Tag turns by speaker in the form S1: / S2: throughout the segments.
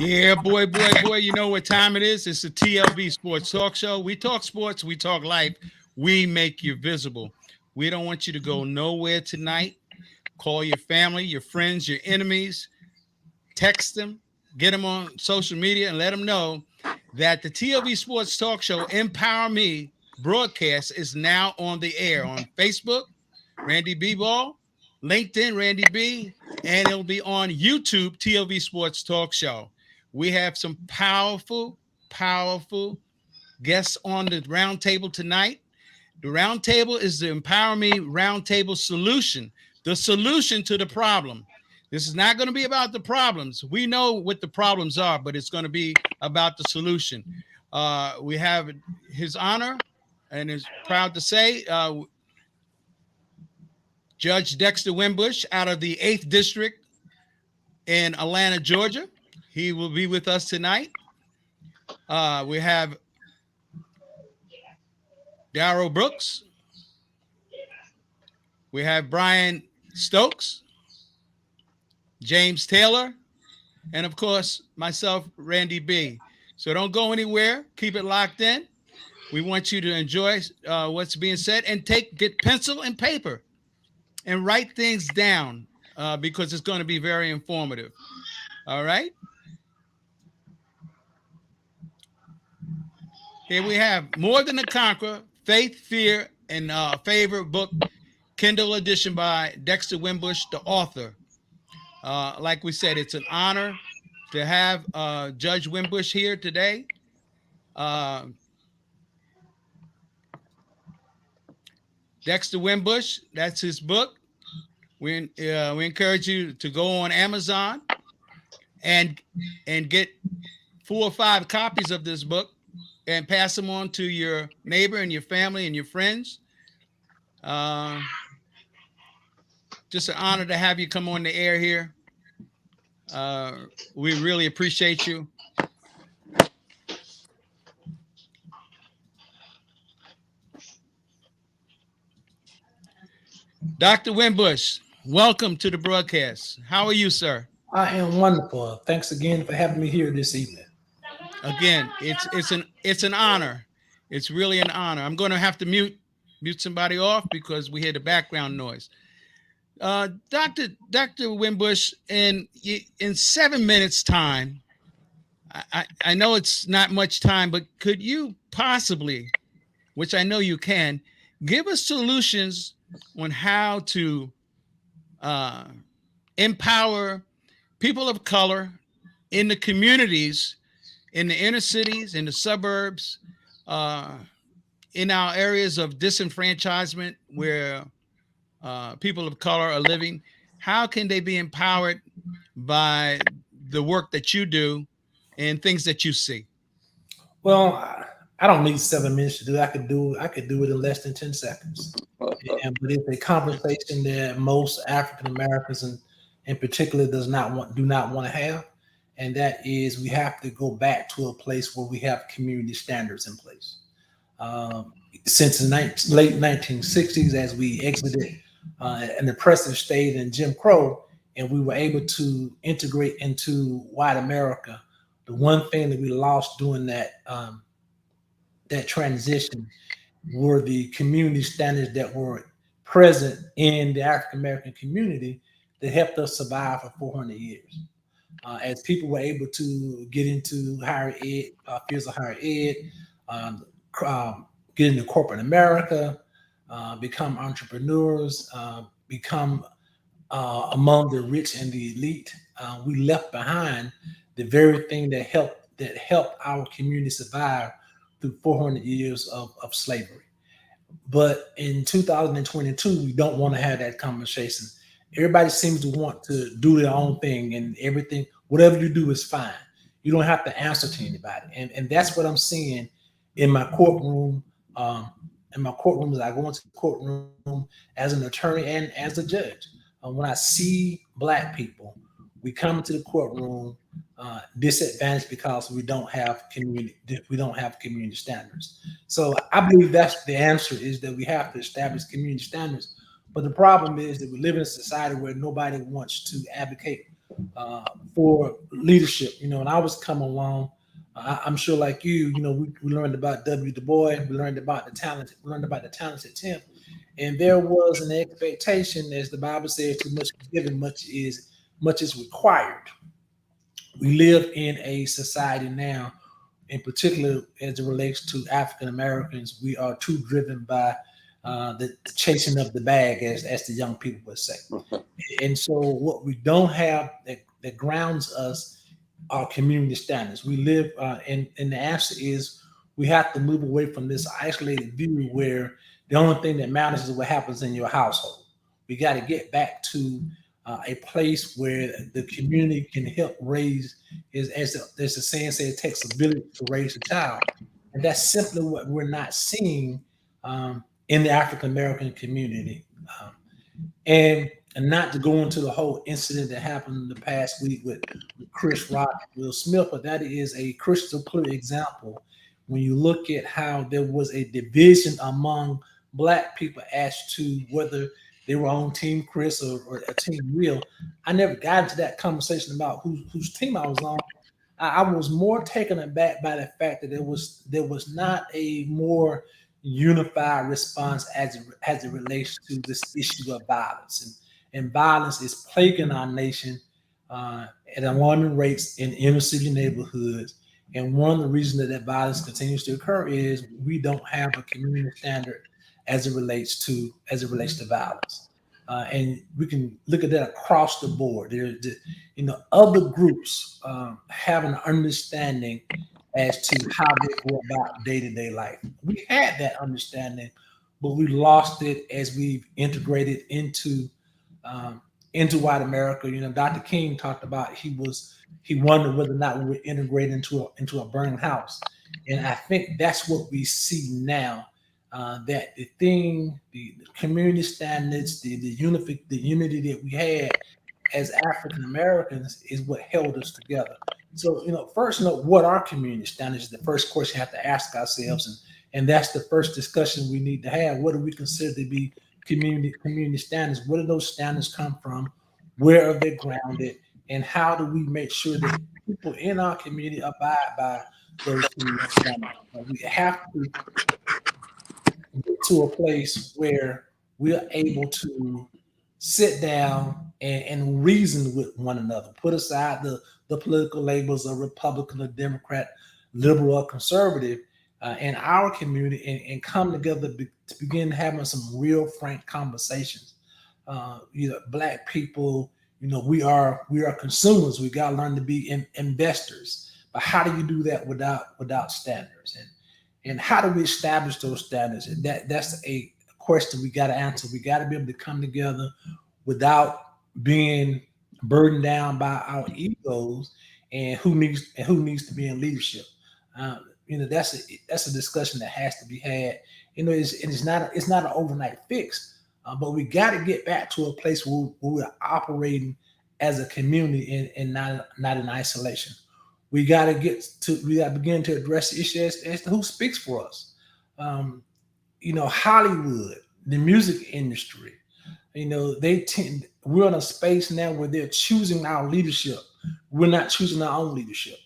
S1: Yeah, boy. You know what time it is? It's the TLB Sports Talk Show. We talk sports, we talk life, we make you visible. We don't want you to go nowhere tonight. Call your family, your friends, your enemies, text them, get them on social media, and let them know that the TLB Sports Talk Show Empower Me broadcast is now on the air on Facebook, Randy B. Ball, LinkedIn, Randy B., and it'll be on YouTube, TLB Sports Talk Show. We have some powerful guests on the roundtable tonight. The roundtable is the Empower Me Roundtable Solution, the solution to the problem. This is not going to be about the problems. We know what the problems are, but it's going to be about the solution. We have His Honor, and is proud to say, Judge Dexter Wimbush out of the 8th District in Atlanta, Georgia. He will be with us tonight. We have Darrell Brooks. We have Brian Stokes, James Taylor, and of course, myself, Randy B. So don't go anywhere. Keep it locked in. We want you to enjoy what's being said and get pencil and paper and write things down because it's going to be very informative. All right. Here we have More Than a Conqueror, Faith, Fear, and Favor book, Kindle edition by Dexter Wimbush, the author. Like we said, it's an honor to have Judge Wimbush here today. Dexter Wimbush, that's his book. We encourage you to go on Amazon and get 4 or 5 copies of this book and pass them on to your neighbor and your family and your friends. Just an honor to have you come on the air here. We really appreciate you. Dr. Wimbush, welcome to the broadcast. How are you, sir?
S2: I am wonderful. Thanks again for having me here this evening.
S1: Again, it's an honor. It's really an honor. I'm going to have to mute somebody off because we hear the background noise. Dr. Wimbush, in 7 minutes time, I know it's not much time, but could you possibly, which I know you can, give us solutions on how to empower people of color in the communities, in the inner cities, in the suburbs, in our areas of disenfranchisement where people of color are living? How can they be empowered by the work that you do and things that you see?
S2: Well, I don't need 7 minutes to do it. I could do it in less than 10 seconds. But it's a conversation that most African Americans in particular do not want to have. And that is, we have to go back to a place where we have community standards in place. Since the late 1960s, as we exited an oppressive state in Jim Crow, and we were able to integrate into white America, the one thing that we lost during that transition were the community standards that were present in the African American community that helped us survive for 400 years. As people were able to get into higher ed, fields of higher ed, get into corporate America, become entrepreneurs, become among the rich and the elite, we left behind the very thing that helped our community survive through 400 years of slavery. But in 2022, we don't want to have that conversation. Everybody seems to want to do their own thing, and everything, whatever you do is fine. You don't have to answer to anybody. And that's what I'm seeing in my courtroom. In my courtroom, as I go into the courtroom as an attorney and as a judge. When I see Black people, we come into the courtroom disadvantaged because we don't have community standards. So I believe that's the answer, is that we have to establish community standards. But the problem is that we live in a society where nobody wants to advocate for leadership. When I was coming along, I'm sure like you, we learned about W. Du Bois, we learned about the talent, we learned about the talented Tim, and there was an expectation, as the Bible says, too much is given, much is required. We live in a society now, in particular as it relates to African Americans, we are too driven by the chasing of the bag, as the young people would say. And so, what we don't have that grounds us are community standards. We live, and the answer is we have to move away from this isolated view where the only thing that matters is what happens in your household. We got to get back to a place where the community can help raise, is as the saying says, it takes a village to raise a child, and that's simply what we're not seeing in the African American community. And not to go into the whole incident that happened in the past week with Chris Rock and Will Smith, but that is a crystal clear example when you look at how there was a division among Black people as to whether they were on Team Chris or a Team Will. I never got into that conversation about whose team I was on. I was more taken aback by the fact that there was not a more unified response as it relates to this issue of violence, and violence is plaguing our nation at alarming rates in inner city neighborhoods. And one of the reasons that violence continues to occur is we don't have a community standard as it relates to violence. And we can look at that across the board. Other groups have an understanding as to how they go about day-to-day life. We had that understanding, but we lost it as we've integrated into white America. Dr. King talked about he wondered whether or not we were integrated into a burning house, and I think that's what we see now. That the community standards, the unity that we had as African Americans is what held us together. So, first, what are community standards is the first question we have to ask ourselves, and that's the first discussion we need to have. What do we consider to be community standards? Where do those standards come from? Where are they grounded? And how do we make sure that people in our community abide by those community standards? We have to get to a place where we're able to sit down and reason with one another, put aside the political labels of Republican or Democrat, liberal or conservative in our community, and come together to begin having some real frank conversations. Black people, we are consumers. We got to learn to be investors. But how do you do that without standards? And how do we establish those standards? And that's a question we got to answer. We got to be able to come together without being burdened down by our egos and who needs to be in leadership. That's a discussion that has to be had. It's not an overnight fix, but we got to get back to a place where we're operating as a community and not in isolation. We got to begin to address the issue as to who speaks for us. Hollywood, the music industry, we're in a space now where they're choosing our leadership. We're not choosing our own leadership.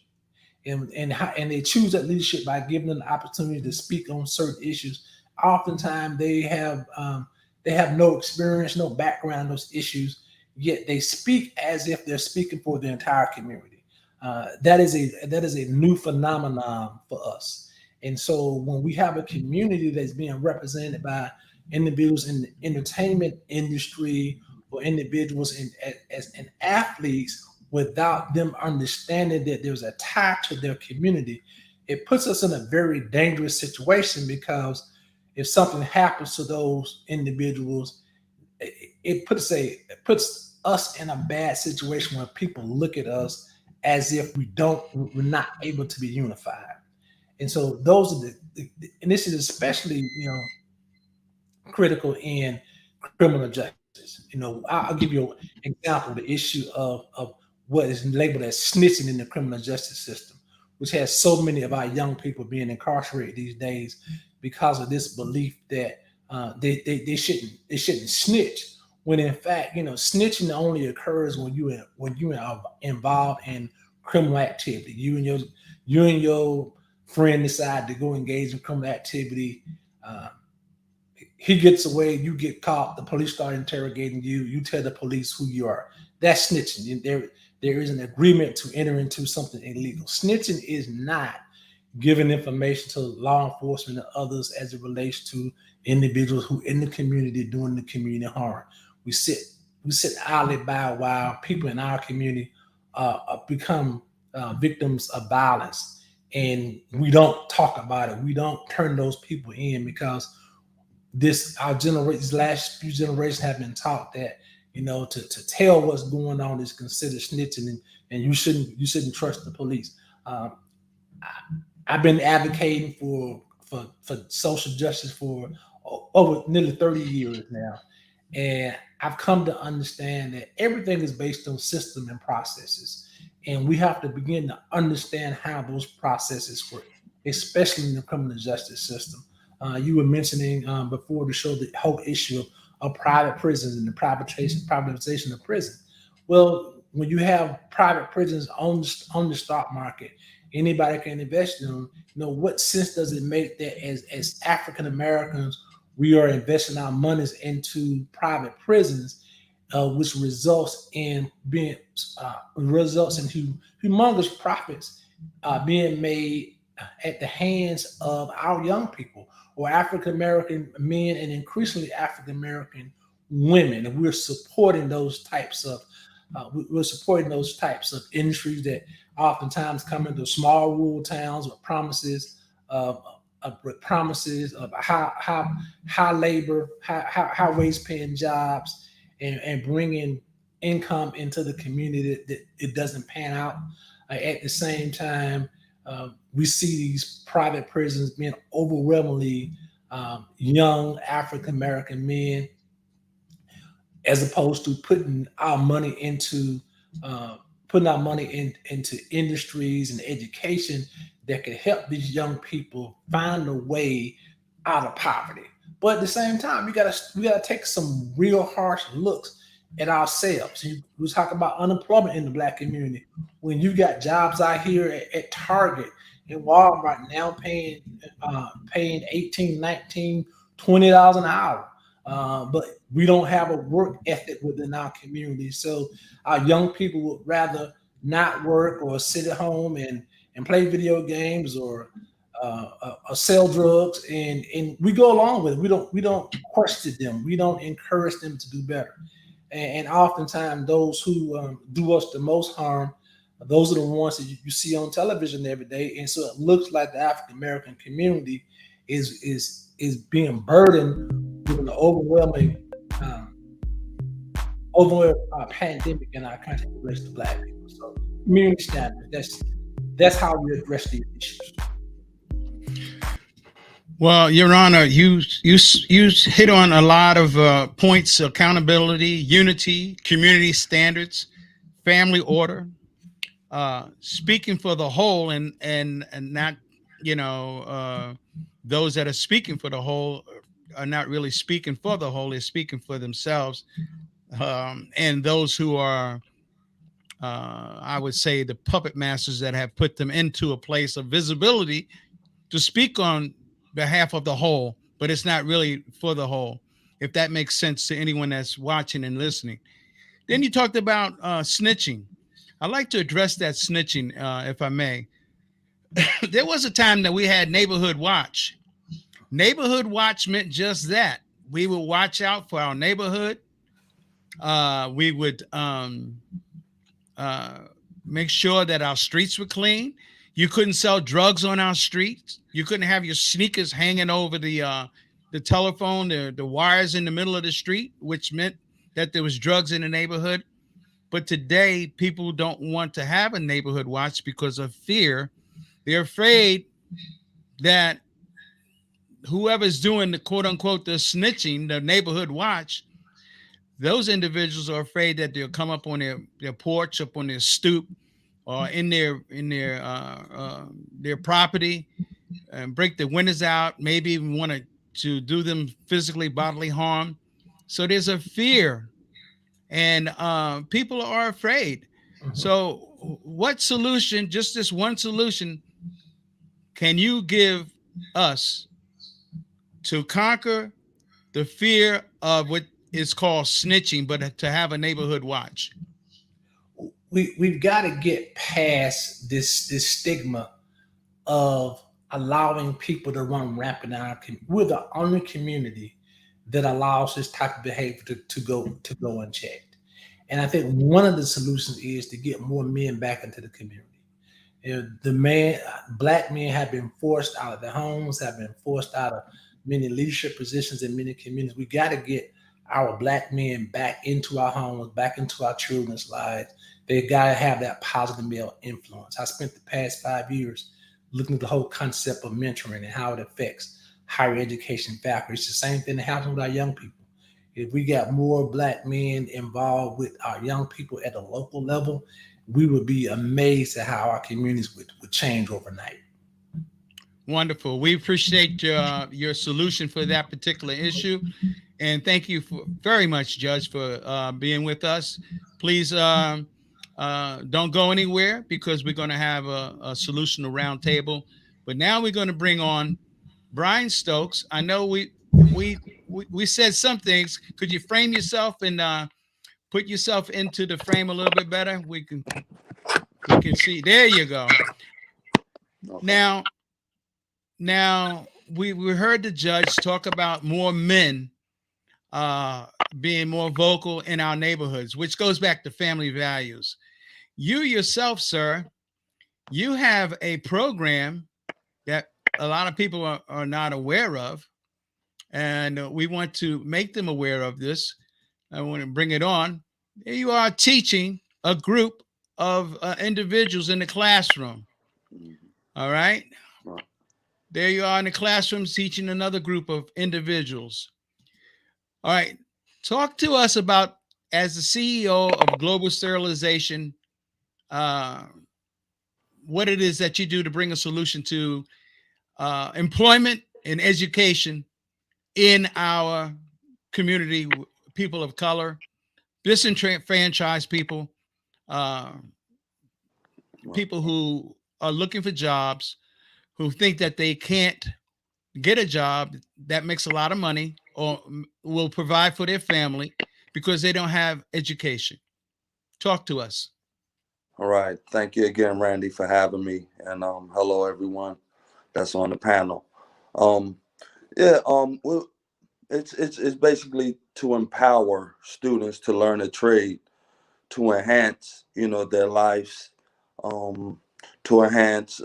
S2: And they choose that leadership by giving them the opportunity to speak on certain issues. Oftentimes they have no experience, no background in those issues, yet they speak as if they're speaking for the entire community. That is a new phenomenon for us. And so when we have a community that's being represented by individuals in the entertainment industry or individuals as athletes, without them understanding that there's a tie to their community, it puts us in a very dangerous situation, because if something happens to those individuals, it puts us in a bad situation where people look at us as if we're not able to be unified. And so those are and this is especially critical in criminal justice. I'll give you an example: the issue of what is labeled as snitching in the criminal justice system, which has so many of our young people being incarcerated these days because of this belief that they shouldn't snitch. when in fact, snitching only occurs when you are involved in criminal activity. You and your friend decide to go engage in criminal activity. Uh, he gets away, you get caught, the police start interrogating you, you tell the police who you are. That's snitching. There is an agreement to enter into something illegal. Snitching is not giving information to law enforcement and others as it relates to individuals who in the community doing the community harm. We sit we sit idly by while people in our community become victims of violence, and we don't talk about it. We don't turn those people in because this our generation, these last few generations have been taught that to tell what's going on is considered snitching, and you shouldn't trust the police. Um, I've been advocating for social justice for over nearly 30 years now, and I've come to understand that everything is based on system and processes, and we have to begin to understand how those processes work, especially in the criminal justice system. You were mentioning before the show the whole issue of private prisons and the privatization of prison. Well, when you have private prisons on the stock market, anybody can invest in them. What sense does it make that as African Americans we are investing our monies into private prisons, which results in humongous profits being made at the hands of our young people or African American men and increasingly African American women, and we're supporting those types of industries that oftentimes come into small rural towns with promises of high labor, high wage paying jobs, and bringing income into the community that it doesn't pan out. At the same time, we see these private prisons being overwhelmingly young African American men, as opposed to uh, putting our money into industries and education that could help these young people find a way out of poverty. But at the same time, we gotta take some real harsh looks at ourselves. We talk about unemployment in the black community. When you got jobs out here at Target and Walmart now paying 18, 19, $20 an hour. But we don't have a work ethic within our community. So our young people would rather not work or sit at home and play video games or sell drugs, and we go along with it. We don't question them. We don't encourage them to do better. And oftentimes, those who do us the most harm, those are the ones that you see on television every day. And so it looks like the African American community is being burdened with an um, overwhelming pandemic in our country in relation to black people. So community standards. That's how we address these issues.
S1: Well, Your Honor, you hit on a lot of points: accountability, unity, community standards, family order, speaking for the whole, and not you know those that are speaking for the whole are not really speaking for the whole; they're speaking for themselves, and those who are, I would say, the puppet masters that have put them into a place of visibility to speak on behalf of the whole, but it's not really for the whole. If that makes sense to anyone that's watching and listening. Then you talked about snitching. I'd like to address that snitching, if I may. There was a time that we had neighborhood watch. Neighborhood watch meant just that. We would watch out for our neighborhood. We would uh, make sure that our streets were clean. You couldn't sell drugs on our streets. You couldn't have your sneakers hanging over the telephone, the wires in the middle of the street, which meant that there was drugs in the neighborhood. But today, people don't want to have a neighborhood watch because of fear. They're afraid that whoever's doing the quote unquote the snitching, the neighborhood watch, those individuals are afraid that they'll come up on their porch, up on their stoop, or in their property and break the windows out, maybe even want to do them physically bodily harm. So there's a fear. and people are afraid.
S2: Mhm.
S1: So, what solution, just this one solution, can you give us to conquer the fear of what is called snitching, but to have a neighborhood watch?
S2: We've got to get past this stigma of allowing people to run rampant in our community. We're the only community that allows this type of behavior to go unchecked. And I think one of the solutions is to get more men back into the community. You know, black men have been forced out of their homes, have been forced out of many leadership positions in many communities. We got to get our black men back into our homes, back into our children's lives. They got to have that positive male influence. I spent the past 5 years looking at the whole concept of mentoring and how it affects higher education faculty. It's the same thing that happens with our young people. If we got more black men involved with our young people at a local level, we would be amazed at how our communities would change overnight.
S1: Wonderful. We appreciate your solution for that particular issue, and thank you for very much, Judge, for being with us. Please don't go anywhere because we're going to have a solutional roundtable. But now we're going to bring on Brian Stokes. I know we said some things. Could you frame yourself and put yourself into the frame a little bit better? We can see. There you go.
S3: Okay.
S1: Now we heard the judge talk about more men uh, being more vocal in our neighborhoods, which goes back to family values. You yourself, sir, you have a program that a lot of people are not aware of, and we want to make them aware of this. I want to bring it on. There you are teaching a group of individuals in the classroom.
S3: Mhm.
S1: All right.
S3: Right.
S1: There you are in the classroom teaching another group of individuals. All right. Talk to us about, as the CEO of Global Sterilization, uh, what it is that you do to bring a solution to employment and education in our community, people of color, disenfranchised people, uh,
S3: Right.
S1: people who are looking for jobs, who think that they can't get a job that makes a lot of money or will provide for their family because they don't have education. Talk to us.
S3: All right. Thank you again, Randy, for having me. And hello everyone that's on the panel. Um, yeah, well, it's basically to empower students to learn a trade, to enhance, their lives, um, to enhance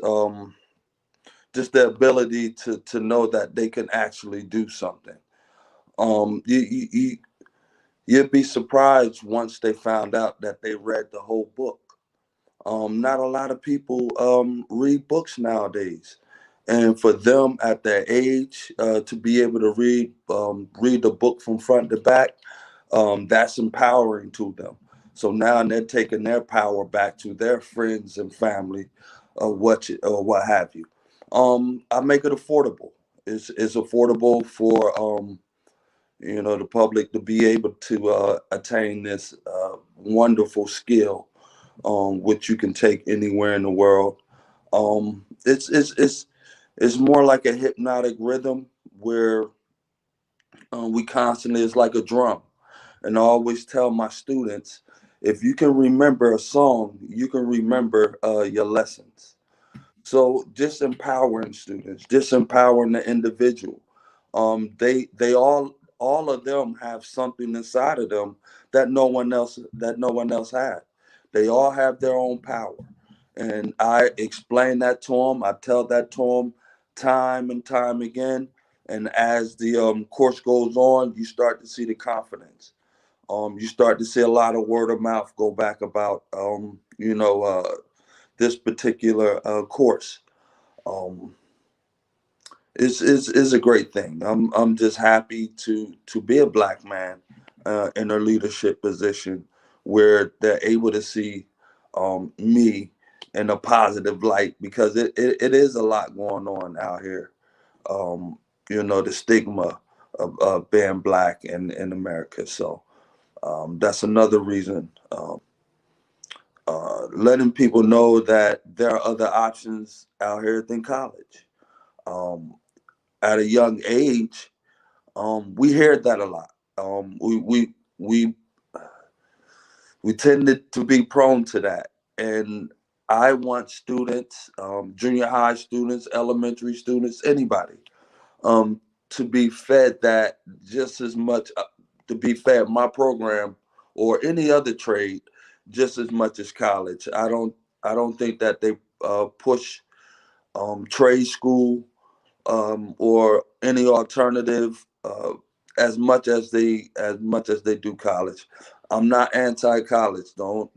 S3: just their ability to know that they can actually do something. You'd be surprised once they found out that they read the whole book. Not a lot of people read books nowadays, and for them at their age to be able to read the book from front to back, that's empowering to them. So now they're taking their power back to their friends and family, what have you. I make it affordable. It's affordable for the public to be able to attain this wonderful skill, which you can take anywhere in the world. It's more like a hypnotic rhythm where we constantly, it's like a drum. And I always tell my students, if you can remember a song, you can remember your lessons. So just empowering students, just empowering the individual. They all of them have something inside of them that no one else had. They all have their own power, and I explain that to them. I tell that to them time and time again. And as the course goes on, you start to see the confidence. You start to see a lot of word of mouth go back about this particular course. Um, is a great thing. I'm just happy to be a black man in a leadership position where they're able to see me in a positive light, because it is a lot going on out here. The stigma of being black in America. So That's another reason. Letting people know that there are other options out here than college. Um, at a young age, we hear that a lot. We we tended to be prone to that, and I want students, junior high students, elementary students, anybody, um, to be fed that just as much, to be fed my program or any other trade just as much as college. I don't think that they push trade school or any alternative as much as they do college. I'm not anti-college. Don't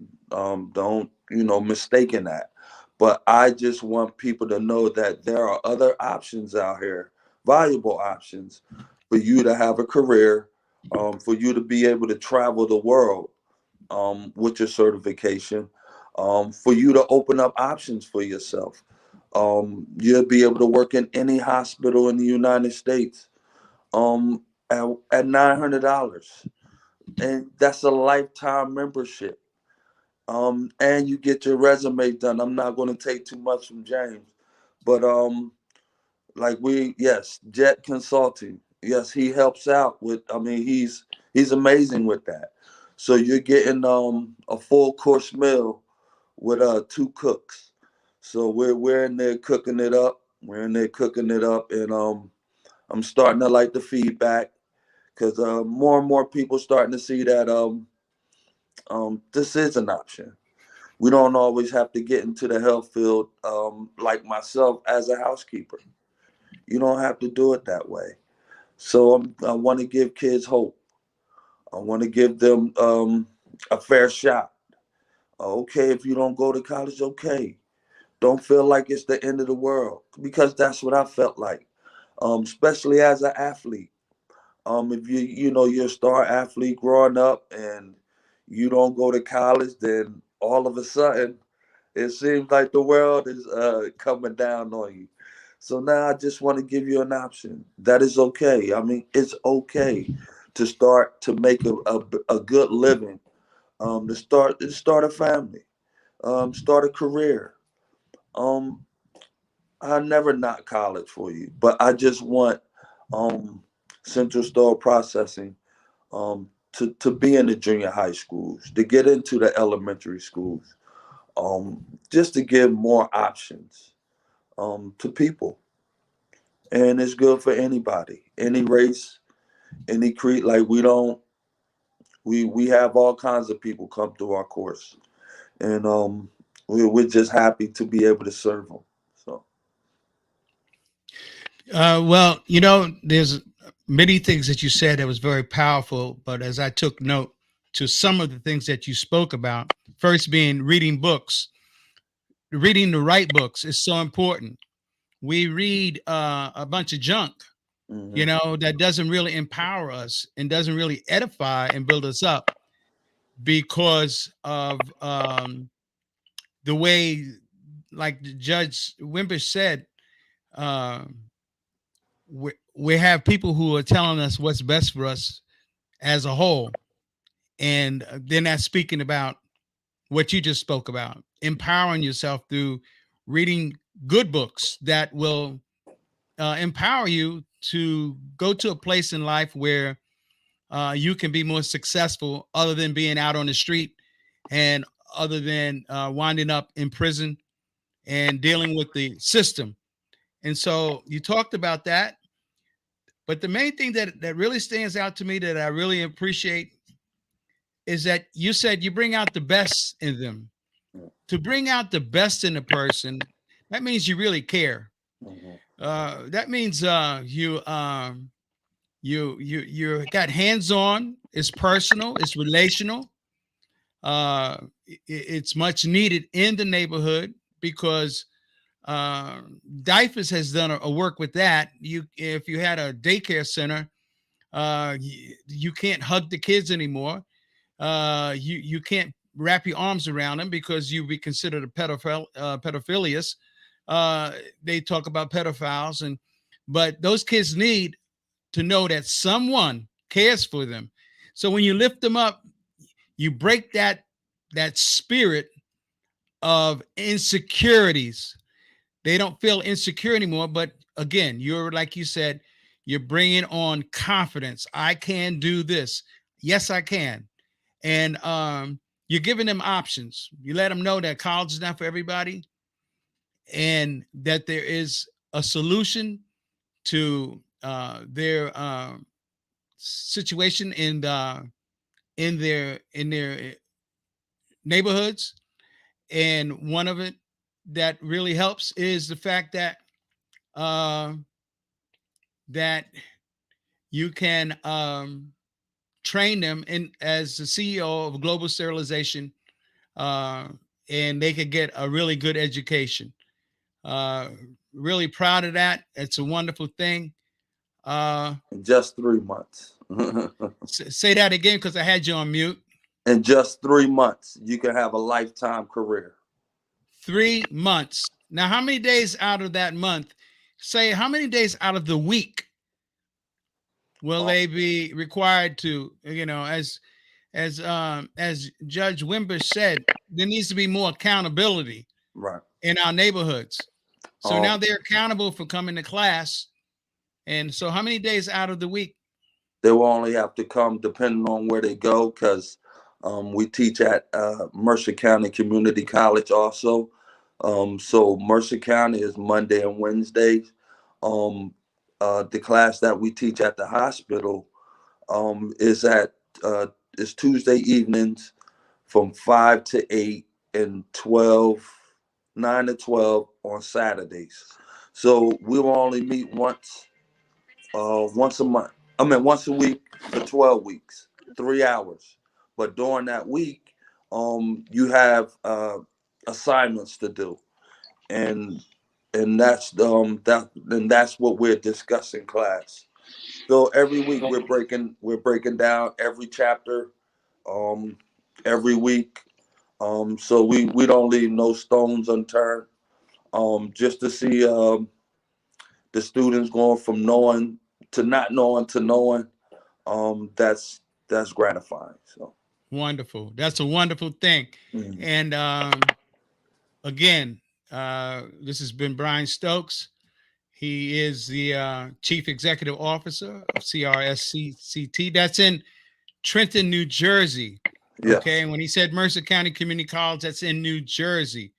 S3: mistaken that. But I just want people to know that there are other options out here, valuable options, for you to have a career, for you to be able to travel the world with your certification, for you to open up options for yourself. You'll be able to work in any hospital in the United States at $900, and that's a lifetime membership. And you get your resume done. I'm not going to take too much from James, but yes, Jet Consulting. Yes, he helps out with. I mean, he's amazing with that. So you're getting a full course meal with two cooks. So we're in there cooking it up. We're in there cooking it up, and I'm starting to like the feedback because more and more people starting to see that this is an option. We don't always have to get into the health field like myself as a housekeeper. You don't have to do it that way. So I want to give kids hope. I want to give them a fair shot. Okay, if you don't go to college, okay. Don't feel like it's the end of the world because that's what I felt like, especially as an athlete. If you're a star athlete growing up and you don't go to college, then all of a sudden it seems like the world is coming down on you. So now I just want to give you an option. That is okay. I mean, it's okay to start to make a good living, to start a family, start a career. Um, I never knock college for you, but I just want um, Central Store Processing to be in the junior high schools, to get into the elementary schools, just to give more options to people. And it's good for anybody, any race, any creed. Like we have all kinds of people come through our course, and we're just happy to be able to serve them. So.
S1: Well, there's many things that you said that was very powerful, but as I took note to some of the things that you spoke about, first being reading the right books is so important. We read a bunch of junk,
S3: Hmm.
S1: that doesn't really empower us and doesn't really edify and build us up because of the way, like Judge Wimbish said, uh, we have people who are telling us what's best for us as a whole. And they're not speaking about what you just spoke about, empowering yourself through reading good books that will empower you to go to a place in life where you can be more successful other than being out on the street and other than winding up in prison and dealing with the system. And so you talked about that. But the main thing that really stands out to me that I really appreciate is that you said you bring out the best in them. To bring out the best in a person, that means you really care.
S3: Hmm.
S1: That means you got hands on. It's personal. It's relational. It's much needed in the neighborhood because uh, DIFAS has done a work with that. If you had a daycare center, you can't hug the kids anymore. You can't wrap your arms around them because you'd be considered a pedophilius. They talk about pedophiles, but those kids need to know that someone cares for them. So when you lift them up, you break that spirit of insecurities. They don't feel insecure anymore. But again, you're, like you said, you're bringing on confidence. I can do this. Yes, I can. And you're giving them options. You let them know that college is not for everybody, and that there is a solution to their situation in their neighborhoods. And one of it that really helps is the fact that uh, that you can train them in as the CEO of global sterilization, uh, and they could get a really good education. Uh, Really proud of that. It's a wonderful thing.
S3: In just 3 months.
S1: Say that again, because I had you on mute.
S3: In just 3 months, you can have a lifetime career.
S1: 3 months. Now, how many days out of that month, say how many days out of the week will they be required to, as Judge Wimber said, there needs to be more accountability
S3: Right.
S1: in our neighborhoods. So now they're accountable for coming to class. And so how many days out of the week?
S3: They will only have to come depending on where they go, because we teach at Mercer County Community College also. So Mercer County is Monday and Wednesdays. The class that we teach at the hospital is Tuesday evenings from 5 to 8 and 9 to 12 on Saturdays. So we will only meet once a month. Once a week for 12 weeks, 3 hours. But during that week, you have assignments to do, and that's that's what we're discussing class. So every week we're breaking down every chapter, every week. So we don't leave no stones unturned. Just to see the students going from knowing to not knowing to knowing, that's gratifying. So
S1: Wonderful. That's a wonderful thing.
S3: mm-hmm.
S1: And again, this has been Brian Stokes. He is the Chief Executive Officer of CRSCCT. That's in Trenton, New Jersey.
S3: Yes.
S1: Okay. And when he said Mercer County Community College, that's in New Jersey.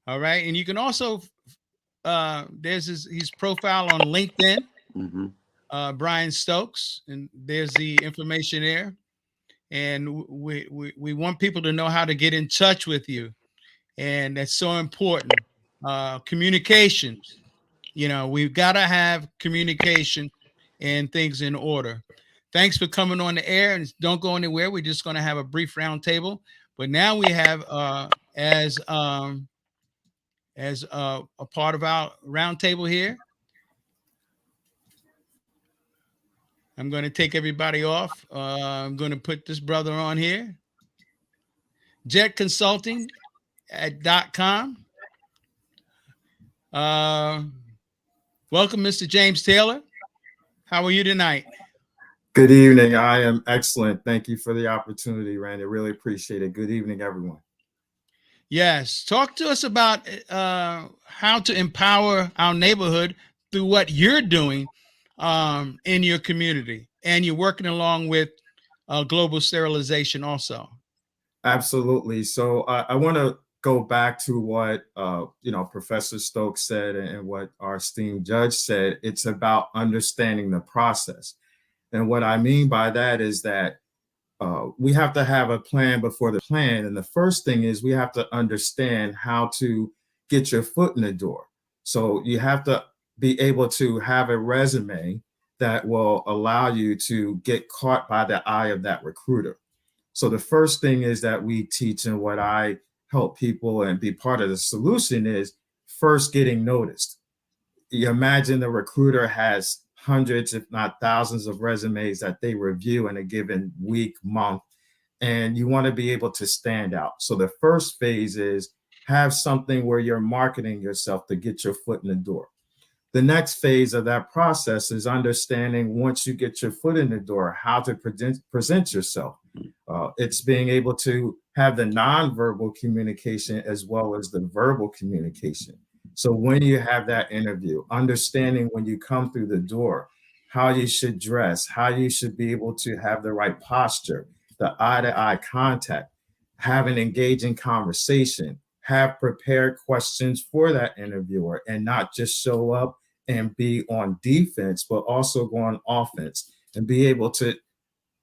S1: All right. And you can also, there's his profile on LinkedIn,
S3: Mm-hmm.
S1: Brian Stokes, and there's the information there. And we want people to know how to get in touch with you. And that's so important. Communication. We've got to have communication and things in order. Thanks for coming on the air, and don't go anywhere. We're just going to have a brief roundtable. But now we have as a part of our roundtable here, I'm going to take everybody off. I'm going to put this brother on here. Jet Consulting at .com. Welcome, Mr. James Taylor. How are you tonight?
S4: Good evening. I am excellent. Thank you for the opportunity, Randy. Really appreciate it. Good evening, everyone.
S1: Yes. Talk to us about how to empower our neighborhood through what you're doing in your community. And you're working along with global sterilization also.
S4: Absolutely. So I want to go back to what Professor Stokes said and what our esteemed judge said. It's about understanding the process. And what I mean by that is that we have to have a plan before the plan. And the first thing is we have to understand how to get your foot in the door. So you have to be able to have a resume that will allow you to get caught by the eye of that recruiter. So the first thing is that we teach, and what I help people and be part of the solution is first getting noticed. You imagine the recruiter has hundreds, if not thousands, of resumes that they review in a given week, month, and you want to be able to stand out. So the first phase is have something where you're marketing yourself to get your foot in the door. The next phase of that process is understanding, once you get your foot in the door, how to present yourself. It's being able to have the nonverbal communication as well as the verbal communication. So when you have that interview, understanding when you come through the door, how you should dress, how you should be able to have the right posture, the eye to eye contact, have an engaging conversation, have prepared questions for that interviewer, and not just show up and be on defense, but also go on offense and be able to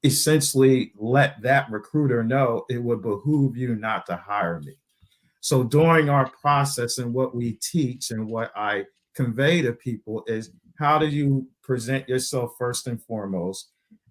S4: essentially let that recruiter know it would behoove you not to hire me. So during our process and what we teach and what I convey to people is how do you present yourself first and foremost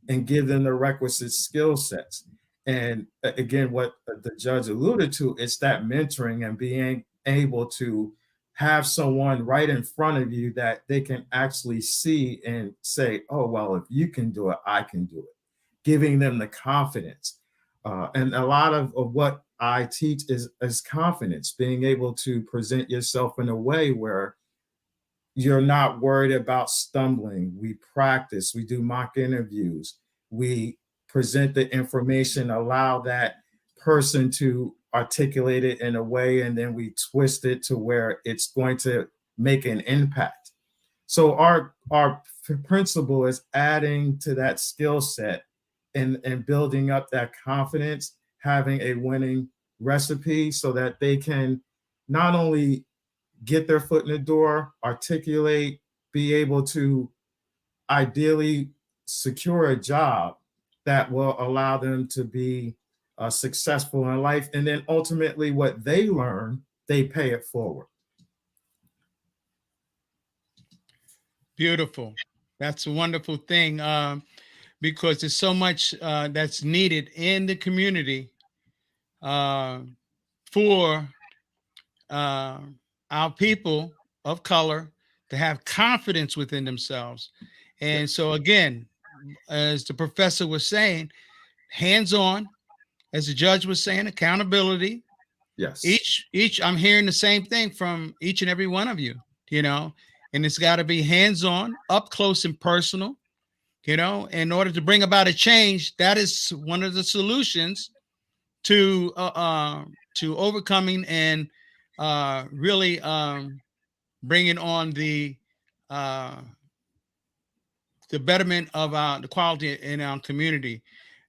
S4: and give them the requisite skill sets. And again, what the judge alluded to is that mentoring and being able to have someone right in front of you that they can actually see and say, oh, well, if you can do it, I can do it. Giving them the confidence. And a lot of what I teach is confidence, being able to present yourself in a way where you're not worried about stumbling. We practice, we do mock interviews, we present the information, allow that person to articulate it in a way, and then we twist it to where it's going to make an impact. So our principle is adding to that skill set and building up that confidence, having a winning recipe so that they can not only get their foot in the door, articulate, be able to ideally secure a job that will allow them to be successful in life. And then ultimately what they learn, they pay it forward.
S1: Beautiful. That's a wonderful thing, because there's so much that's needed in the community for our people of color to have confidence within themselves. And so, again, as the professor was saying, hands-on, as the judge was saying, accountability.
S4: Yes.
S1: Each, I'm hearing the same thing from each and every one of you, and it's got to be hands-on, up close and personal, in order to bring about a change. That is one of the solutions to overcoming and really bringing on the betterment of the quality in our community.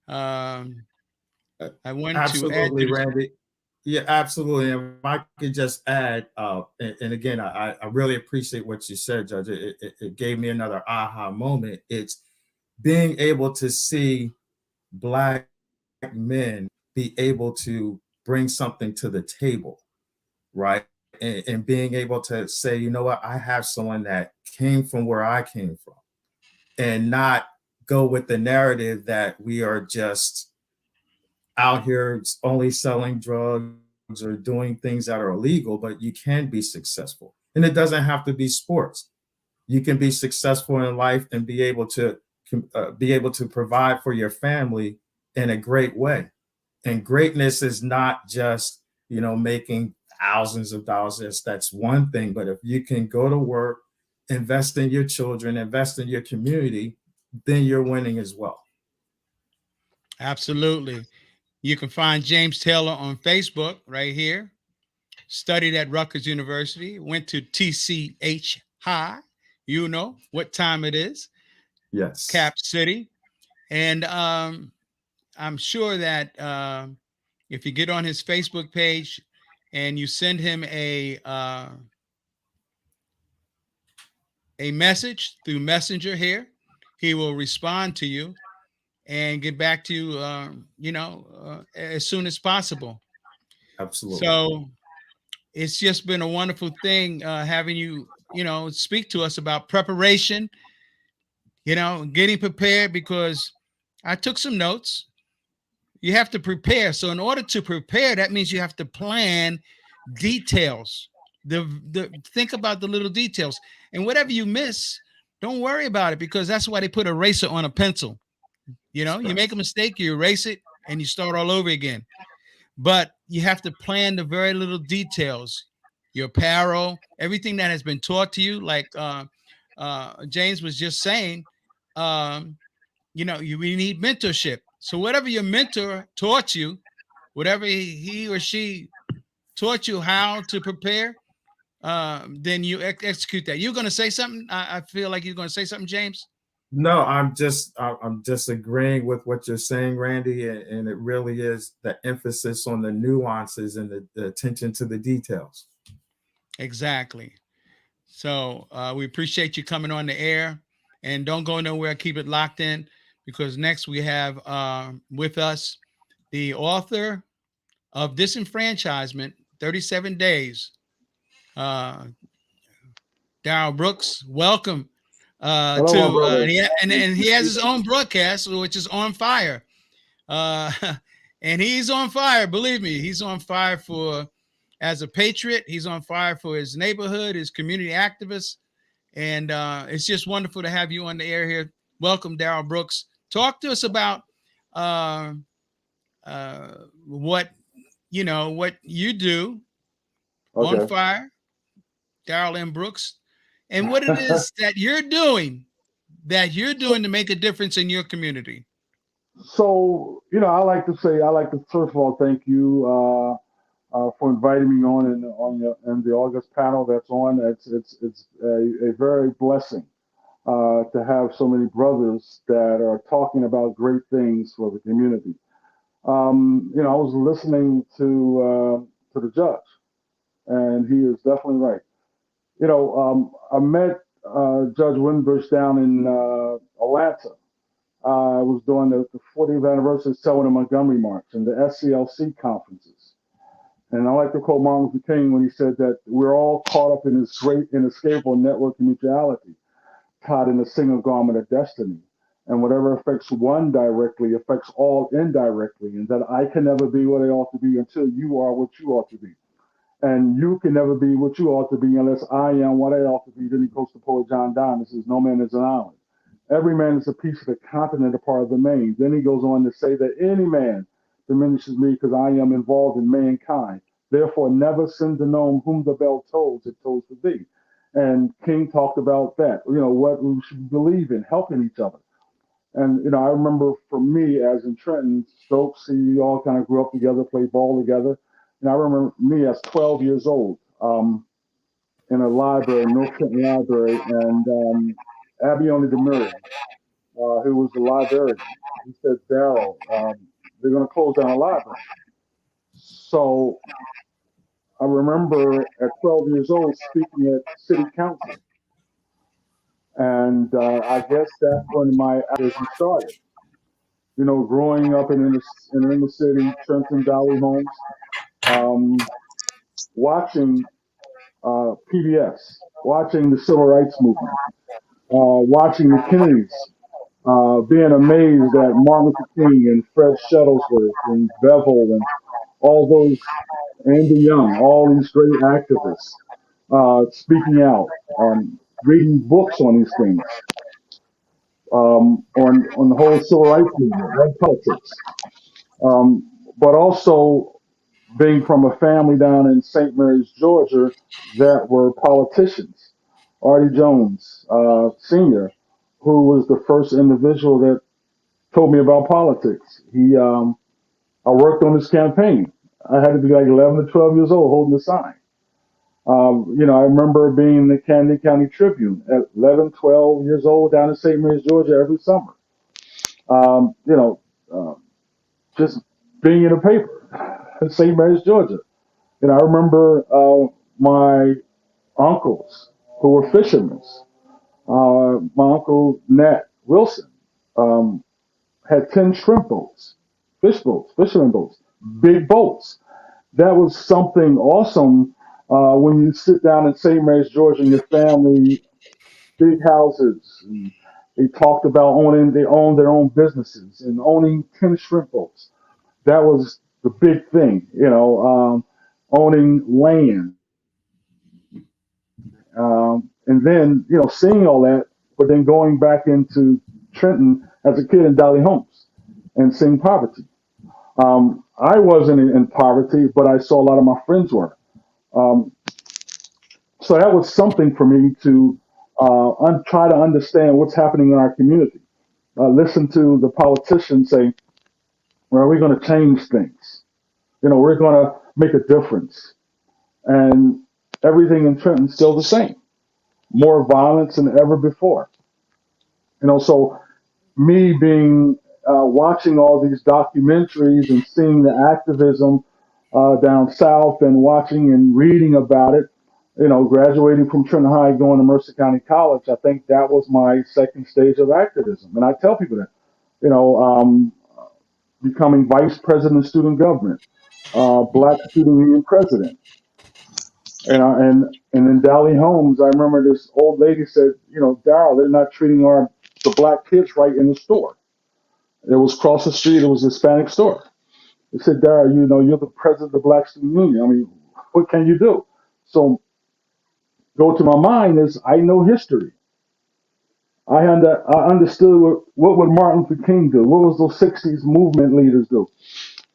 S1: I want
S4: absolutely,
S1: to add to
S4: Randy. Yeah, absolutely. And if I could just add, and again, I really appreciate what you said, Judge. It gave me another aha moment. It's being able to see Black men be able to bring something to the table, right? And being able to say, you know what, I have someone that came from where I came from, and not go with the narrative that we are just out here only selling drugs or doing things that are illegal, but you can be successful. And it doesn't have to be sports. You can be successful in life and be able to provide for your family in a great way. And greatness is not just, making thousands of dollars. That's one thing. But if you can go to work, invest in your children, invest in your community, then you're winning as well.
S1: Absolutely. You can find James Taylor on Facebook right here. Studied at Rutgers University, went to TCH High. You know what time it is.
S4: Yes.
S1: Cap City. And I'm sure that if you get on his Facebook page and you send him a message through Messenger here, he will respond to you and get back to you, as soon as possible.
S4: Absolutely.
S1: So it's just been a wonderful thing having you, speak to us about preparation, getting prepared, because I took some notes. You have to prepare. So in order to prepare, that means you have to plan details. Think about the little details, and whatever you miss, don't worry about it, because that's why they put an eraser on a pencil. You make a mistake, you erase it, and you start all over again. But you have to plan the very little details, your apparel, everything that has been taught to you. Like James was just saying, we need mentorship. So whatever your mentor taught you, whatever he or she taught you how to prepare, then you execute that. You're going to say something? I feel like you're going to say something, James.
S4: No, I'm just agreeing with what you're saying, Randy, and it really is the emphasis on the nuances and the attention to the details.
S1: Exactly. So we appreciate you coming on the air, and don't go nowhere. Keep it locked in, because next we have with us the author of Disenfranchisement, 37 Days, uh, Darrell Brooks. Welcome
S5: Hello, my brother.
S1: and he has his own broadcast, which is On Fire. Uh, and he's on fire. Believe me, he's on fire for as a patriot. He's on fire for his neighborhood, his community activist. And it's just wonderful to have you on the air here. Welcome, Darrell Brooks. Talk to us about what you do.
S5: Okay.
S1: On Fire, Darrell M. Brooks, and what it is that you're doing to make a difference in your community.
S5: So, I like to first of all thank you for inviting me on in the August panel that's on. It's a very blessing to have so many brothers that are talking about great things for the community. I was listening to the judge, and he is definitely right. I met Judge Winbush down in Atlanta. I was doing the 40th anniversary of Selma and Montgomery March and the SCLC conferences. And I like to quote Martin Luther King when he said that we're all caught up in this great inescapable network of mutuality, tied in a single garment of destiny. And whatever affects one directly affects all indirectly, and that I can never be what I ought to be until you are what you ought to be. And you can never be what you ought to be unless I am what I ought to be. Then he quotes the poet John Donne and says, no man is an island. Every man is a piece of the continent, a part of the main. Then he goes on to say that any man diminishes me because I am involved in mankind. Therefore, never send the gnome whom the bell tolls, it tolls for thee. And King talked about that, what we should believe in, helping each other. And, I remember for me, as in Trenton, Stokes, we all kind of grew up together, played ball together. And I remember me as 12 years old in a library, North Trenton Library, and Abione DeMury, who was the librarian, he said, Darrell, they're going to close down a library. So I remember at 12 years old speaking at city council. And I guess that's when my activism started. Growing up in the inner city, Trenton Valley homes, watching PBS, watching the civil rights movement, watching the Kennedys, being amazed at Martin Luther King and Fred Shuttlesworth and Bevel and all those, Andy Young, all these great activists speaking out, reading books on these things, on the whole civil rights movement and politics, but also being from a family down in St. Mary's, Georgia, that were politicians. Artie Jones, Sr., who was the first individual that told me about politics. I worked on his campaign. I had to be like 11 to 12 years old holding the sign. I remember being in the Camden County Tribune at 11, 12 years old down in St. Mary's, Georgia every summer. Um, you know, uh, just being in a paper in St. Mary's, Georgia. I remember my uncles who were fishermen. My uncle Nat Wilson um, had 10 shrimp boats, fish boats, fishermen boats, big boats. That was something awesome when you sit down in St. Mary's, Georgia, and your family, big houses. And they talked about they owned their own businesses and owning 10 shrimp boats. That was the big thing, owning land. And then, seeing all that, but then going back into Trenton as a kid in Dolly Homes and seeing poverty. I wasn't in poverty, but I saw a lot of my friends were. Um, so that was something for me to try to understand what's happening in our community. Listen to the politicians say, Well, we're going to change things. We're going to make a difference. And everything in Trenton's still the same. More violence than ever before. So me being watching all these documentaries and seeing the activism down south and watching and reading about it, graduating from Trenton High, going to Mercer County College, I think that was my second stage of activism. And I tell people that, becoming vice president of student government, black student union president. And in Dally Homes, I remember this old lady said, Darryl, they're not treating the black kids right in the store. It was across the street. It was a Hispanic store. They said, Darryl, you're the president of the Black Student Union. I mean, what can you do? So go to my mind is I know history. I understood what would Martin Luther King do? What was those 60s movement leaders do?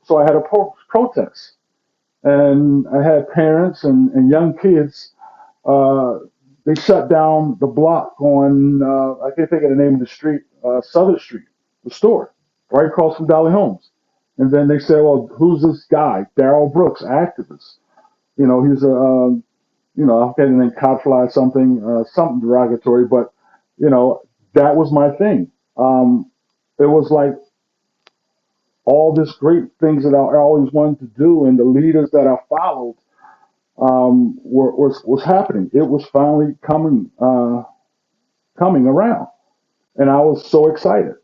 S5: So I had a protest. And I had parents and young kids. They shut down the block on, I can't think of the name of the street, Southern Street, the store, right across from Dolly Homes. And then they said, well, who's this guy? Darryl Brooks, activist. He's I can't even codify something derogatory, but, that was my thing. It was like all this great things that I always wanted to do, and the leaders that I followed was happening. It was finally coming around, and I was so excited.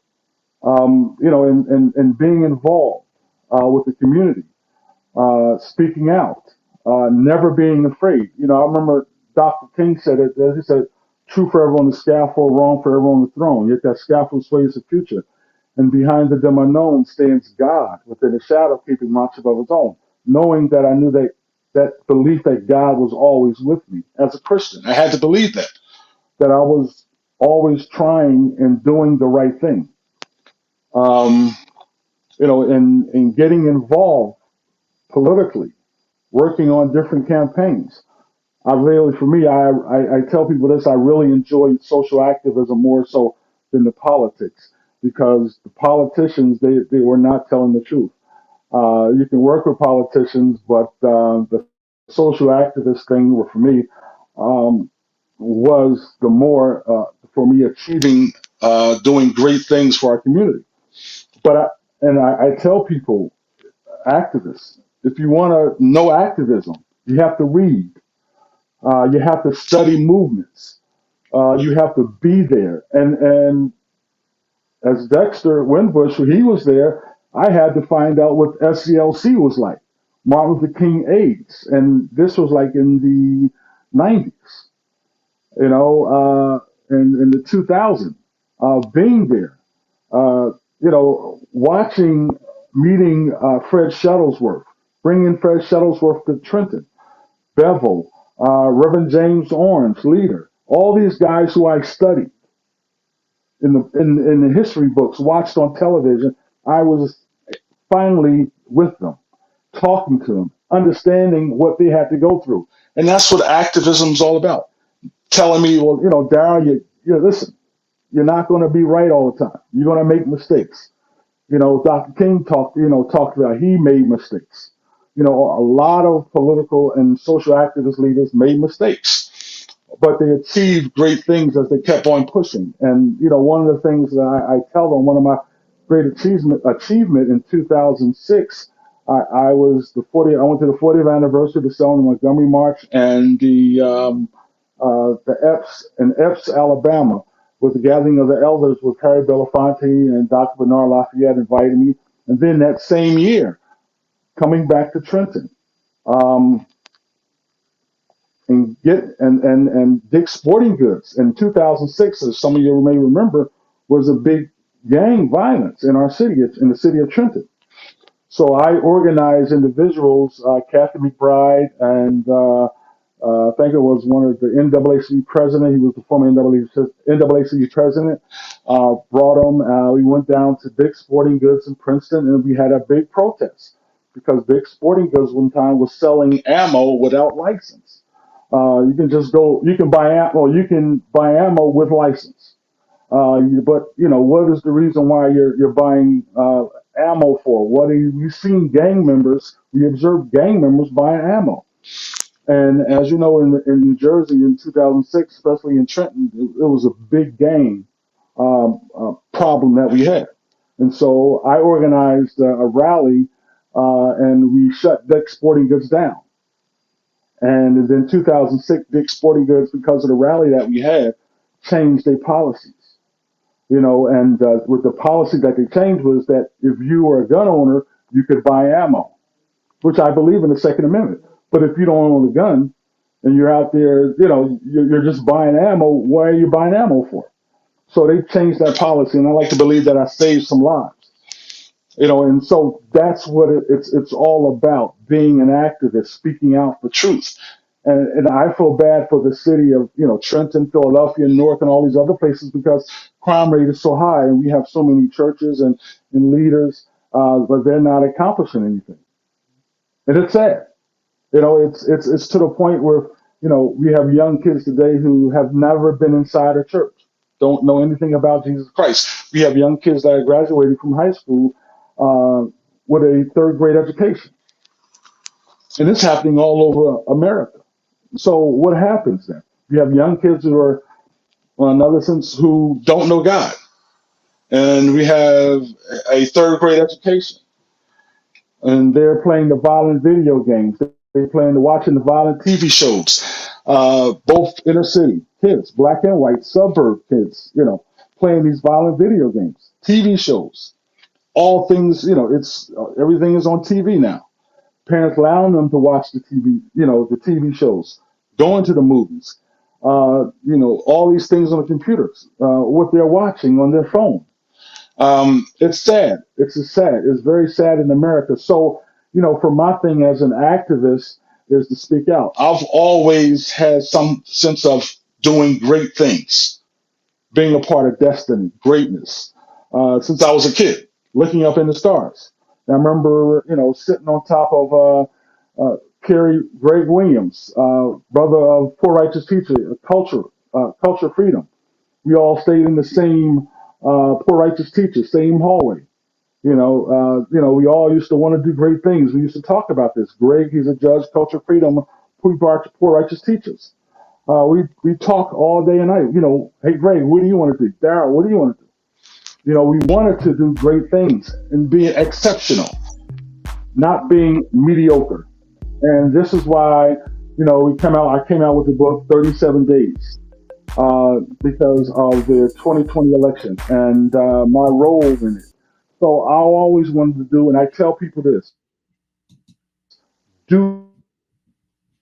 S5: And being involved with the community, speaking out, never being afraid. I remember Dr. King said it. He said, "True forever on the scaffold, wrong forever on the throne. Yet that scaffold sways the future, and behind the dim unknown stands God within the shadow, keeping watch above His own." Knowing that I knew that belief that God was always with me as a Christian, I had to believe that I was always trying and doing the right thing. In getting involved politically, working on different campaigns. For me, I tell people this, I really enjoy social activism more so than the politics, because the politicians, they were not telling the truth. You can work with politicians, but the social activist thing for me was the more for me achieving, doing great things for our community. I tell people, activists, if you want to know activism, you have to read. You have to study movements. You have to be there. And as Dexter Winbush, when he was there, I had to find out what SCLC was like, Martin Luther King AIDS, and this was like in the 90s, in the 2000s, being there, watching, meeting Fred Shuttlesworth, bringing Fred Shuttlesworth to Trenton, Bevel, Reverend James Orange, leader, all these guys who I studied in the history books, watched on television. I was finally with them, talking to them, understanding what they had to go through. And that's what activism is all about. Telling me, well, Darryl, you listen, you're not going to be right all the time. You're going to make mistakes. Dr. King talked about he made mistakes. A lot of political and social activist leaders made mistakes, but they achieved great things as they kept on pushing. And one of the things that I tell them, one of my great achievement in 2006, I went to the 40th anniversary of the Selma Montgomery March and the Epps, Alabama, with the gathering of the elders with Harry Belafonte and Dr. Bernard Lafayette invited me. And then that same year, coming back to Trenton, and Dick's Sporting Goods in 2006, as some of you may remember, was a big gang violence in our city, in the city of Trenton. So I organized individuals, Kathy McBride, and I think it was one of the NAACP president. He was the former NAACP president. Brought him. We went down to Dick's Sporting Goods in Princeton, and we had a big protest because Dick's Sporting Goods one time was selling ammo without license. You can just go. You can buy ammo. You can buy ammo with license. But what is the reason why you're buying ammo for? What are you seen gang members? We observed gang members buying ammo. And as you know, in New Jersey in 2006, especially in Trenton, it was a big gang problem that we had. And so I organized a rally and we shut Dick's Sporting Goods down. And then 2006, Dick's Sporting Goods, because of the rally that we had, changed their policies. And with the policy that they changed was that if you were a gun owner, you could buy ammo, which I believe in the Second Amendment. But if you don't own a gun and you're out there, you're just buying ammo, why are you buying ammo for? So they changed that policy, and I like to believe that I saved some lives. And so that's what it's all about, being an activist, speaking out for truth. And I feel bad for the city of, Trenton, Philadelphia, Newark, and all these other places because crime rate is so high, and we have so many churches and leaders, but they're not accomplishing anything. And it's sad. It's to the point where, we have young kids today who have never been inside a church, don't know anything about Jesus Christ. We have young kids that are graduating from high school with a third grade education. And it's happening all over America. So what happens then? You have young kids who are, in another sense, who don't know God. And we have a third grade education. And they're playing the violent video games. Watching the violent TV shows. Both inner city kids, black and white, suburb kids, playing these violent video games, TV shows. All things, it's everything is on TV now. Parents allowing them to watch the TV, the TV shows, going to the movies, all these things on the computers, what they're watching on their phone. It's sad. It's very sad in America. So, for my thing as an activist is to speak out. I've always had some sense of doing great things, being a part of destiny, greatness, since I was a kid, looking up in the stars. And I remember, sitting on top of Greg Williams, brother of Poor Righteous Teacher, Culture Freedom. We all stayed in the same Poor Righteous Teacher, same hallway. We all used to want to do great things. We used to talk about this. Greg, he's a judge, Culture Freedom, Poor Righteous Teachers. We talk all day and night. Hey, Greg, what do you want to do? Darryl, what do you want to do? We wanted to do great things and be exceptional, not being mediocre. And this is why, I came out with the book 37 Days because of the 2020 election and my role in it. So I always wanted to do, and I tell people this, do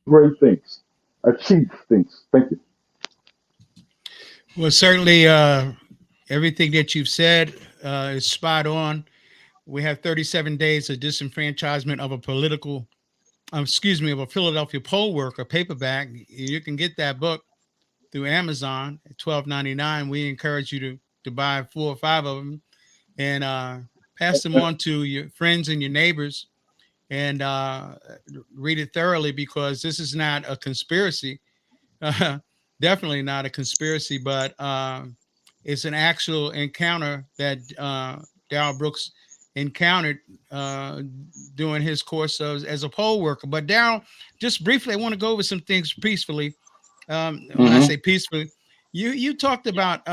S5: great things, achieve things. Thank you.
S1: Well, certainly everything that you've said is spot on. We have 37 days of disenfranchisement of a Philadelphia poll worker paperback. You can get that book through Amazon at $12.99. We encourage you to buy 4 or 5 of them and pass them on to your friends and your neighbors and read it thoroughly, because this is not a conspiracy. Definitely not a conspiracy, but it's an actual encounter that Darryl Brooks encountered during his course as a poll worker. But Darryl, just briefly, I want to go over some things peacefully. When I say peacefully, you talked about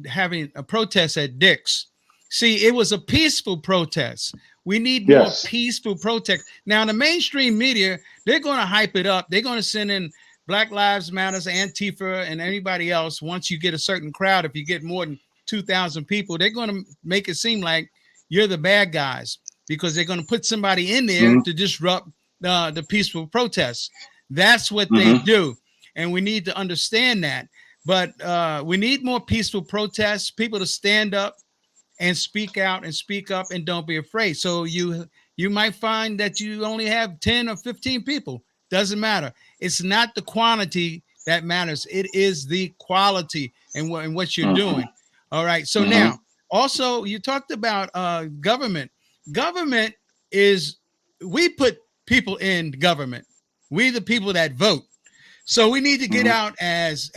S1: having a protest at Dick's. See, it was a peaceful protest. We need more peaceful protest. Now, the mainstream media, they're going to hype it up. They're going to send in Black Lives Matters, Antifa, and anybody else. Once you get a certain crowd, if you get more than 2,000 people, they're going to make it seem like you're the bad guys, because they're going to put somebody in there to disrupt the peaceful protests. That's what they do. And we need to understand that. But we need more peaceful protests, people to stand up and speak out and speak up and don't be afraid. So you might find that you only have 10 or 15 people. Doesn't matter. It's not the quantity that matters. It is the quality and what you're doing. All right. So now, also, you talked about government. Government is, we put people in government. We the people that vote. So we need to get out as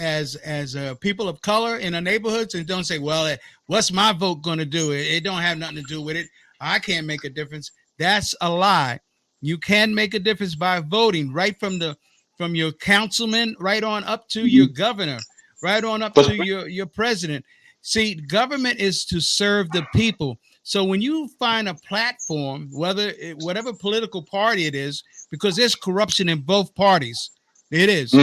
S1: people of color in our neighborhoods and don't say, well, what's my vote going to do? It don't have nothing to do with it. I can't make a difference. That's a lie. You can make a difference by voting, right from your councilman right on up to your governor, right on up to your president. See, government is to serve the people. So when you find a platform, whatever political party it is, because there's corruption in both parties, it is.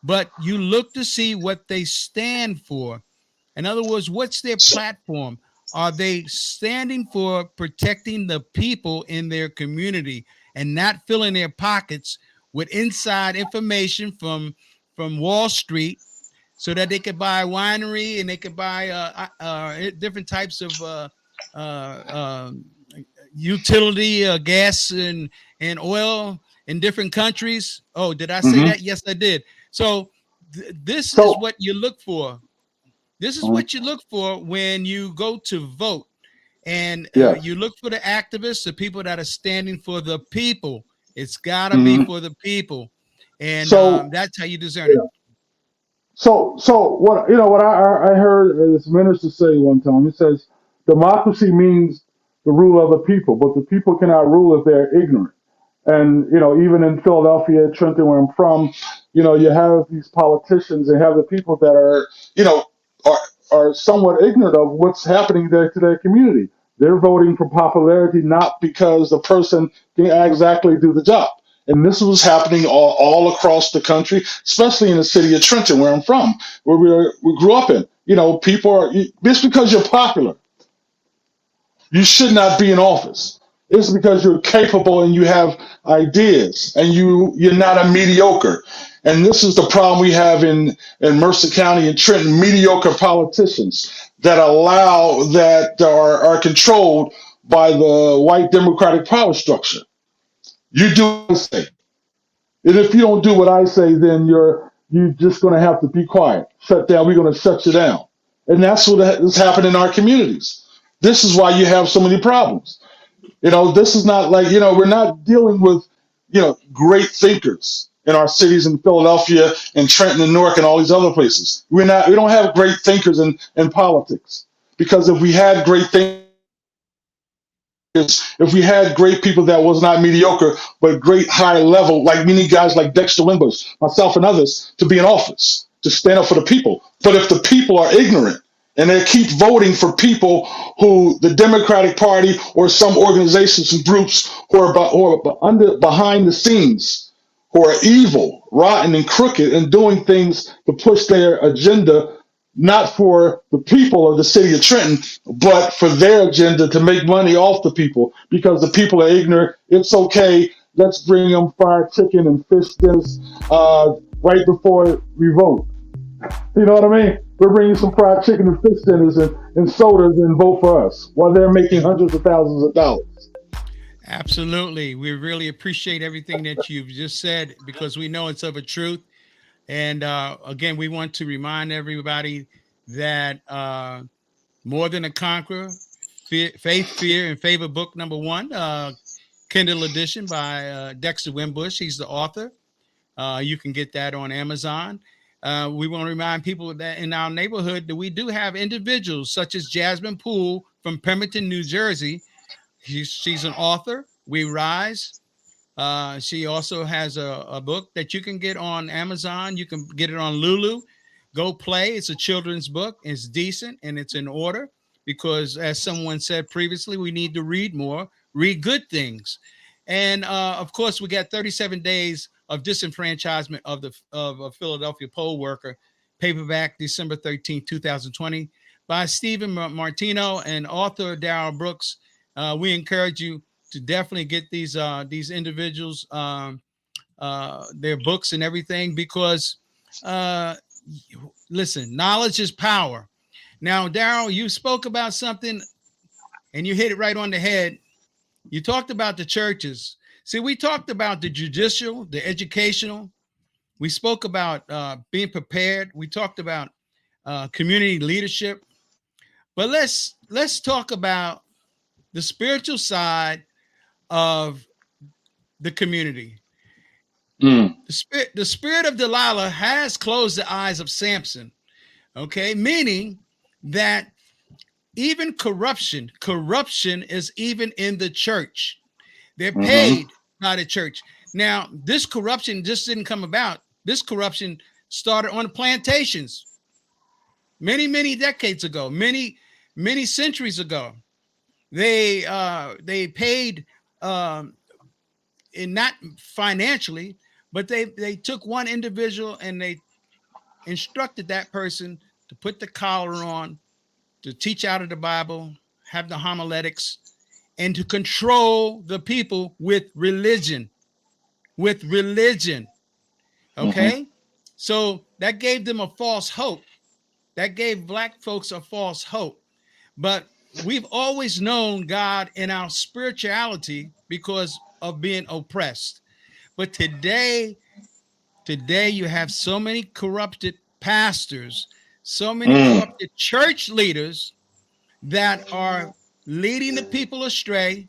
S1: But you look to see what they stand for. In other words, what's their platform? Are they standing for protecting the people in their community and not filling their pockets with inside information from Wall Street so that they could buy winery and they could buy different types of utility, gas and oil in different countries? Oh, did I say that? Yes, I did. So this is what you look for. This is what you look for when you go to vote. And you look for the activists, the people that are standing for the people. It's got to be for the people. And that's how you discern it.
S5: So what I heard this minister say one time. He says democracy means the rule of the people, but the people cannot rule if they're ignorant. And even in Philadelphia, Trenton, where I'm from, you have these politicians and have the people that are are somewhat ignorant of what's happening there to their community. They're voting for popularity, not because the person can exactly do the job. And this was happening all across the country, especially in the city of Trenton, where I'm from, where we grew up in. People are just because you're popular, you should not be in office. It's because you're capable and you have ideas and you're not a mediocre. And this is the problem we have in Mercer County and Trenton, mediocre politicians that are controlled by the white Democratic power structure. You do what I say. And if you don't do what I say, then you're just going to have to be quiet. Shut down. We're going to shut you down. And that's what has happened in our communities. This is why you have so many problems. This is not like, we're not dealing with, great thinkers in our cities in Philadelphia and Trenton and Newark and all these other places. We don't have great thinkers in politics, because if we had great thinkers, if we had great people that was not mediocre, but great high level, like we need guys like Dexter Wimbush, myself and others to be in office, to stand up for the people. But if the people are ignorant and they keep voting for people who the Democratic Party or some organizations and groups who are behind the scenes, who are evil, rotten, and crooked, and doing things to push their agenda, not for the people of the city of Trenton, but for their agenda to make money off the people, because the people are ignorant. It's okay. Let's bring them fried chicken and fish dinners right before we vote. You know what I mean? We're bringing some fried chicken and fish dinners and sodas and vote for us while they're making hundreds of thousands of dollars.
S1: Absolutely. We really appreciate everything that you've just said, because we know it's of a truth. And again, we want to remind everybody that More Than a Conqueror, Faith, Fear, and Favor book #1, Kindle edition by Dexter Wimbush. He's the author. You can get that on Amazon. We want to remind people that in our neighborhood that we do have individuals such as Jasmine Poole from Pemberton, New Jersey. She's an author. We Rise. She also has a book that you can get on Amazon. You can get it on Lulu. Go Play. It's a children's book. It's decent and it's in order, because as someone said previously, we need to read more, read good things. And of course, we got 37 Days of Disenfranchisement of a Philadelphia poll worker, paperback, December 13, 2020, by Stephen Martino and author Darrell Brooks. We encourage you to definitely get these individuals their books and everything, because listen, knowledge is power. Now, Darrell, you spoke about something and you hit it right on the head. You talked about the churches. See, we talked about the judicial, the educational. We spoke about being prepared. We talked about community leadership. But let's talk about the spiritual side of the community.
S5: Mm.
S1: The spirit of Delilah has closed the eyes of Samson. Okay, meaning that even corruption is even in the church. They're
S5: Mm-hmm.
S1: paid by the church. Now, this corruption just didn't come about. This corruption started on the plantations many decades ago, many centuries ago. They paid, and not financially, but they took one individual and they instructed that person to put the collar on, to teach out of the Bible, have the homiletics, and to control the people with religion. With religion.
S5: Mm-hmm.
S1: Okay. So that gave them a false hope. That gave Black folks a false hope. But we've always known God in our spirituality because of being oppressed. But today you have so many corrupted pastors, so many
S5: Mm.
S1: corrupted church leaders that are leading the people astray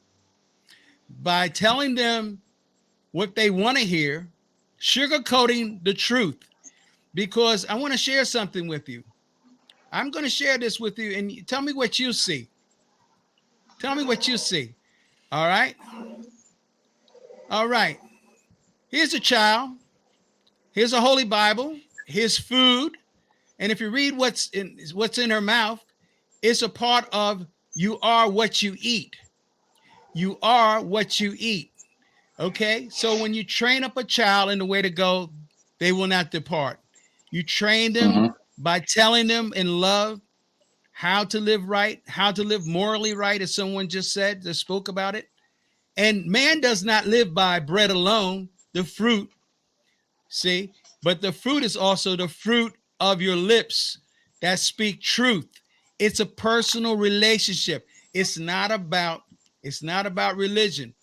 S1: by telling them what they want to hear, sugarcoating the truth. Because I want to share something with you. I'm going to share this with you and tell me what you see. Tell me what you see. All right. All right. Here's a child. Here's a holy Bible. Here's food. And if you read what's in her mouth, it's a part of you are what you eat. You are what you eat. Okay. So when you train up a child in the way to go, they will not depart. You train them
S5: Mm-hmm.
S1: by telling them in love how to live right, how to live morally right, as someone just said, that spoke about it. And man does not live by bread alone, the fruit, see, but the fruit is also the fruit of your lips that speak truth. It's a personal relationship. It's not about religion.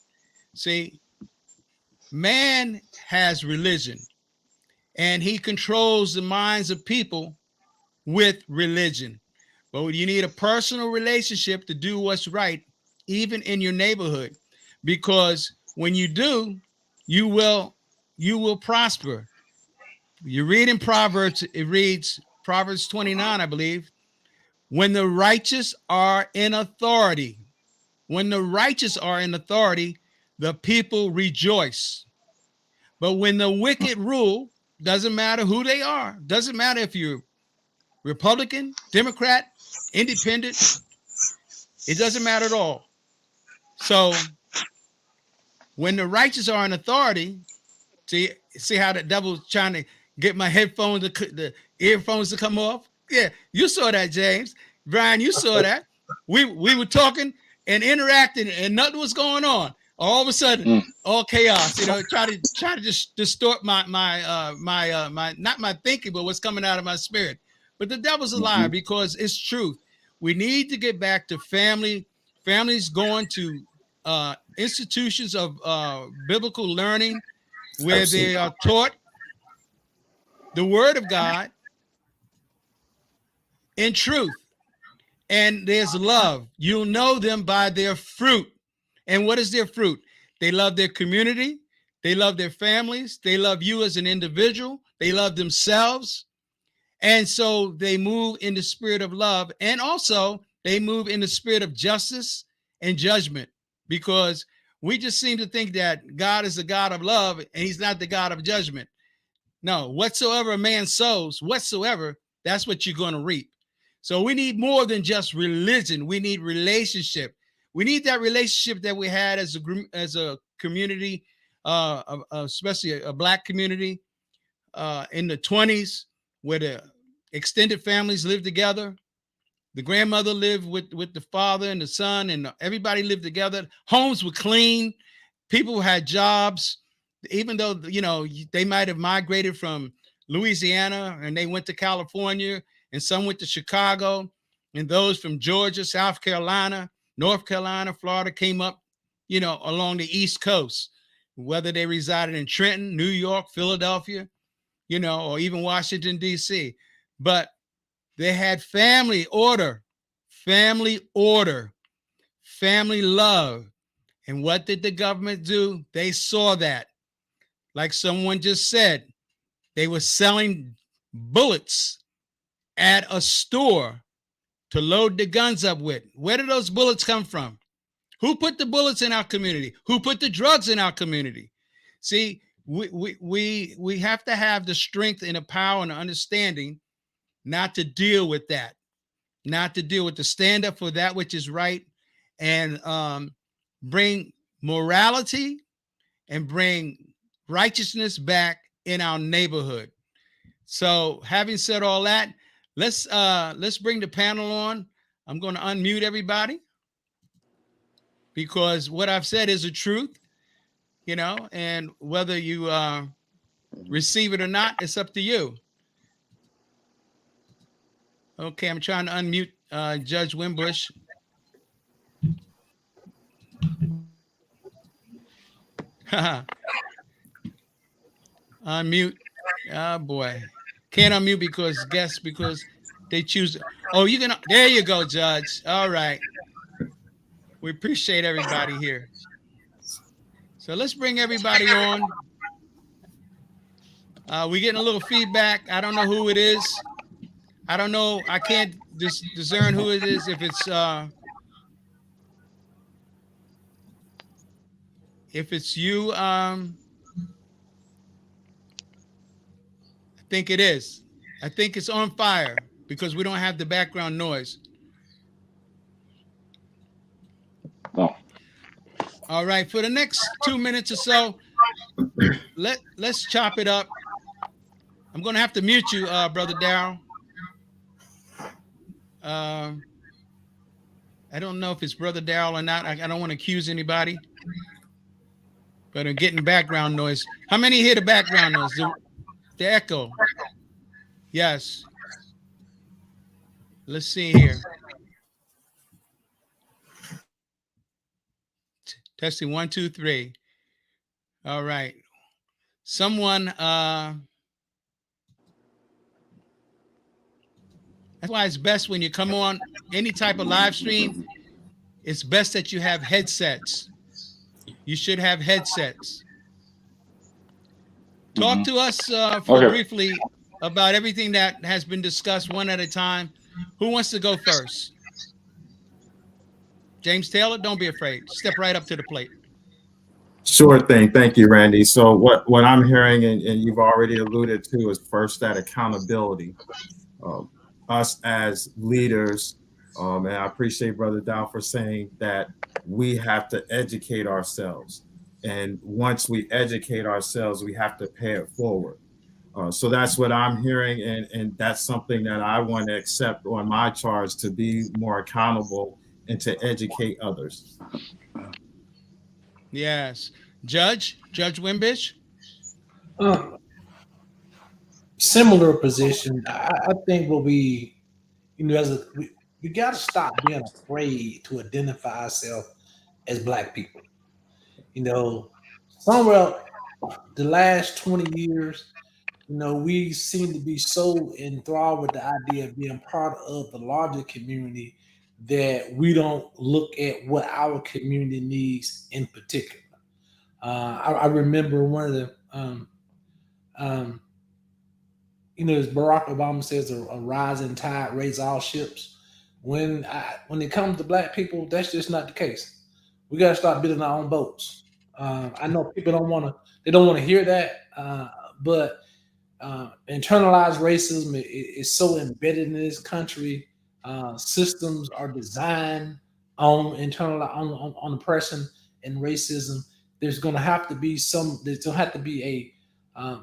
S1: See, man has religion and he controls the minds of people with religion. But you need a personal relationship to do what's right, even in your neighborhood, because when you do, you will prosper. You read in Proverbs, it reads Proverbs 29, I believe, when the righteous are in authority, the people rejoice. But when the wicked rule, doesn't matter who they are, doesn't matter if you're Republican, Democrat, Independent, it doesn't matter at all. So when the righteous are in authority, see how the devil's trying to get my headphones, the earphones to come off? Yeah, you saw that, James. Brian, you saw that. We were talking and interacting and nothing was going on. All of a sudden,
S5: Mm.
S1: all chaos, try to just distort my not my thinking, but what's coming out of my spirit. But the devil's a liar because it's truth. We need to get back to families going to institutions of biblical learning where they are taught the word of God in truth. And there's love. You'll know them by their fruit. And what is their fruit? They love their community. They love their families. They love you as an individual. They love themselves. And so they move in the spirit of love. And also they move in the spirit of justice and judgment, because we just seem to think that God is the God of love and he's not the God of judgment. No, whatsoever a man sows, that's what you're going to reap. So we need more than just religion. We need relationship. We need that relationship that we had as a community, especially a Black community in the 20s, where the extended families lived together. The grandmother lived with the father and the son, and everybody lived together. Homes were clean. People had jobs, even though they might have migrated from Louisiana and they went to California, and some went to Chicago, and those from Georgia, South Carolina, North Carolina, Florida came up, along the East Coast, whether they resided in Trenton, New York, Philadelphia, or even Washington, D.C. But they had family order, family love. And what did the government do? They saw that. like someone just said, they were selling bullets at a store to load the guns up with. Where did those bullets come from? Who put the bullets in our community? Who put the drugs in our community? See, we have to have the strength and the power and the understanding not to deal with that, not to deal with the stand up for that which is right, and bring morality and bring righteousness back in our neighborhood. So, having said all that, let's bring the panel on. I'm going to unmute everybody because what I've said is the truth, you know, and whether you receive it or not, it's up to you. Okay, I'm trying to unmute Judge Wimbush. Unmute. Oh boy. Can't unmute because they choose. Oh, you can. There you go, Judge. All right. We appreciate everybody here. So let's bring everybody on. We're getting a little feedback. I don't know who it is. I don't know. I can't discern who it is. If it's you, I think it is. I think it's on fire because we don't have the background noise.
S5: No.
S1: All right, for the next 2 minutes or so, let's chop it up. I'm gonna have to mute you, Brother Darryl. I don't know if it's Brother Darryl or not. I don't want to accuse anybody, but I'm getting background noise. How many hear the background noise? The echo. Yes. Let's see here. Testing 1, 2, 3. All right. Someone, that's why it's best when you come on any type of live stream, it's best that you have headsets. You should have headsets. Talk to us briefly about everything that has been discussed one at a time. Who wants to go first? James Taylor, don't be afraid. Step right up to the plate.
S4: Sure thing. Thank you, Randy. So what I'm hearing, and you've already alluded to, is first that accountability. Us as leaders, and I appreciate Brother Dow for saying that we have to educate ourselves. And once we educate ourselves, we have to pay it forward. So that's what I'm hearing, and that's something that I want to accept on my charge, to be more accountable and to educate others.
S1: Yes. Judge Wimbish?
S2: Similar position. I think what we, we got to stop being afraid to identify ourselves as Black people. Somewhere the last 20 years, we seem to be so enthralled with the idea of being part of the larger community that we don't look at what our community needs in particular. I remember one of the, as Barack Obama says, a rising tide raises all ships. When it comes to Black people, that's just not the case. We got to start building our own boats. I know people don't want to hear that, but internalized racism is so embedded in this country. Systems are designed on oppression and racism. There's going to have to be a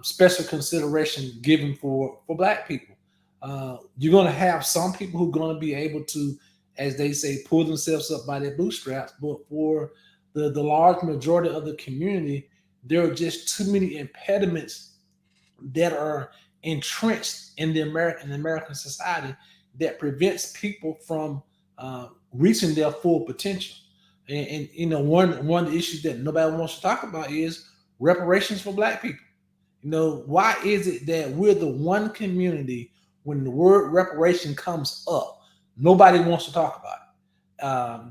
S2: special consideration given for Black people. You're going to have some people who are going to be able to, as they say, pull themselves up by their bootstraps. But for the large majority of the community, there are just too many impediments that are entrenched in the American society that prevents people from reaching their full potential. And one of the issues that nobody wants to talk about is reparations for Black people. Why is it that we're the one community, when the word reparation comes up, nobody wants to talk about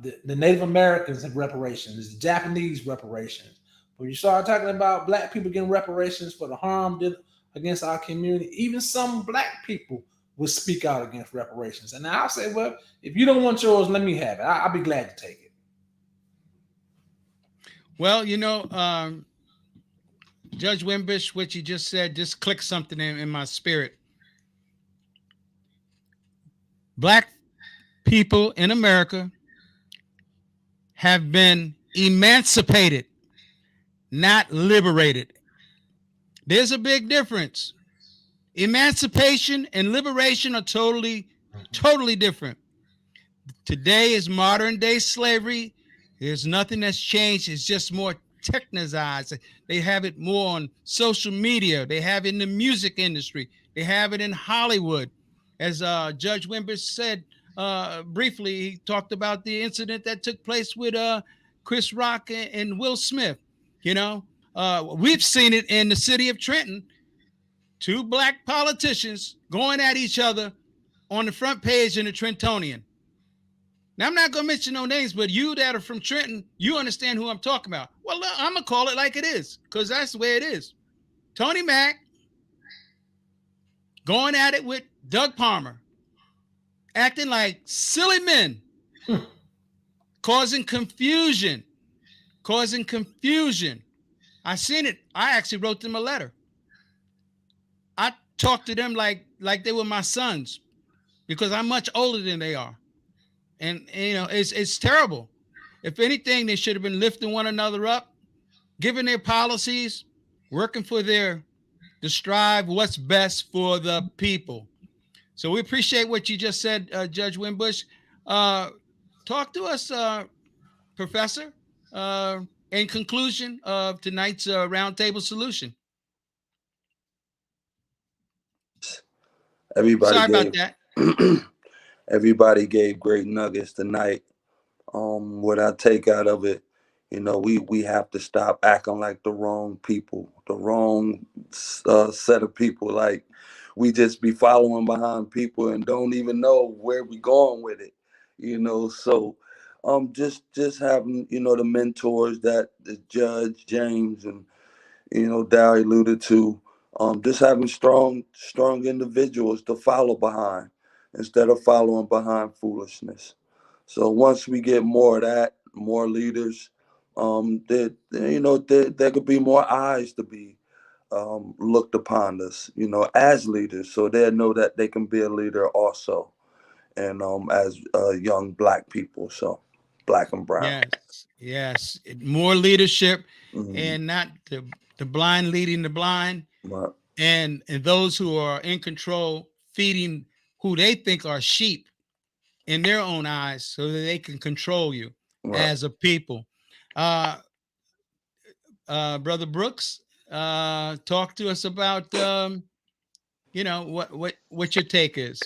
S2: it? The Native Americans have reparations, the Japanese reparations, When you start talking about black people getting reparations for the harm did against our community, even some black people will speak out against reparations. And I'll say, well, if you don't want yours, let me have it. I'll be glad to take it.
S1: Well, Judge Wimbish, what you just said, just clicked something in my spirit. Black people in America have been emancipated, not liberated. There's a big difference. Emancipation and liberation are totally different. Today is modern day slavery. There's nothing that's changed. It's just more technicized. They have it more on social media. They have it in the music industry. They have it in Hollywood. As Judge Wimbish said briefly, he talked about the incident that took place with Chris Rock and Will Smith. We've seen it in the city of Trenton. Two black politicians going at each other on the front page in the Trentonian. Now, I'm not going to mention no names, but you that are from Trenton, you understand who I'm talking about. Well, I'm going to call it like it is, because that's the way it is. Tony Mack going at it with Doug Palmer, acting like silly men, causing confusion. I seen it. I actually wrote them a letter. I talked to them like they were my sons, because I'm much older than they are. And it's terrible. If anything, they should have been lifting one another up, giving their policies, working for to strive what's best for the people. So we appreciate what you just said, Judge Wimbush. Talk to us, Professor, in conclusion of tonight's roundtable solution.
S3: Everybody gave great nuggets tonight. What I take out of it, we have to stop acting like the wrong people, the wrong set of people. Like, we just be following behind people and don't even know where we going with it. So just having, the mentors that the Judge James and Dow alluded to, just having strong individuals to follow behind instead of following behind foolishness. So once we get more of that, more leaders, there could be more eyes to be looked upon us, as leaders, so they know that they can be a leader also, and as young black people, so black and brown.
S1: Yes, more leadership, and not the blind leading the blind,
S3: right.
S1: and those who are in control feeding who they think are sheep in their own eyes, so that they can control you as a people. Brother Brooks, talk to us about what your take is.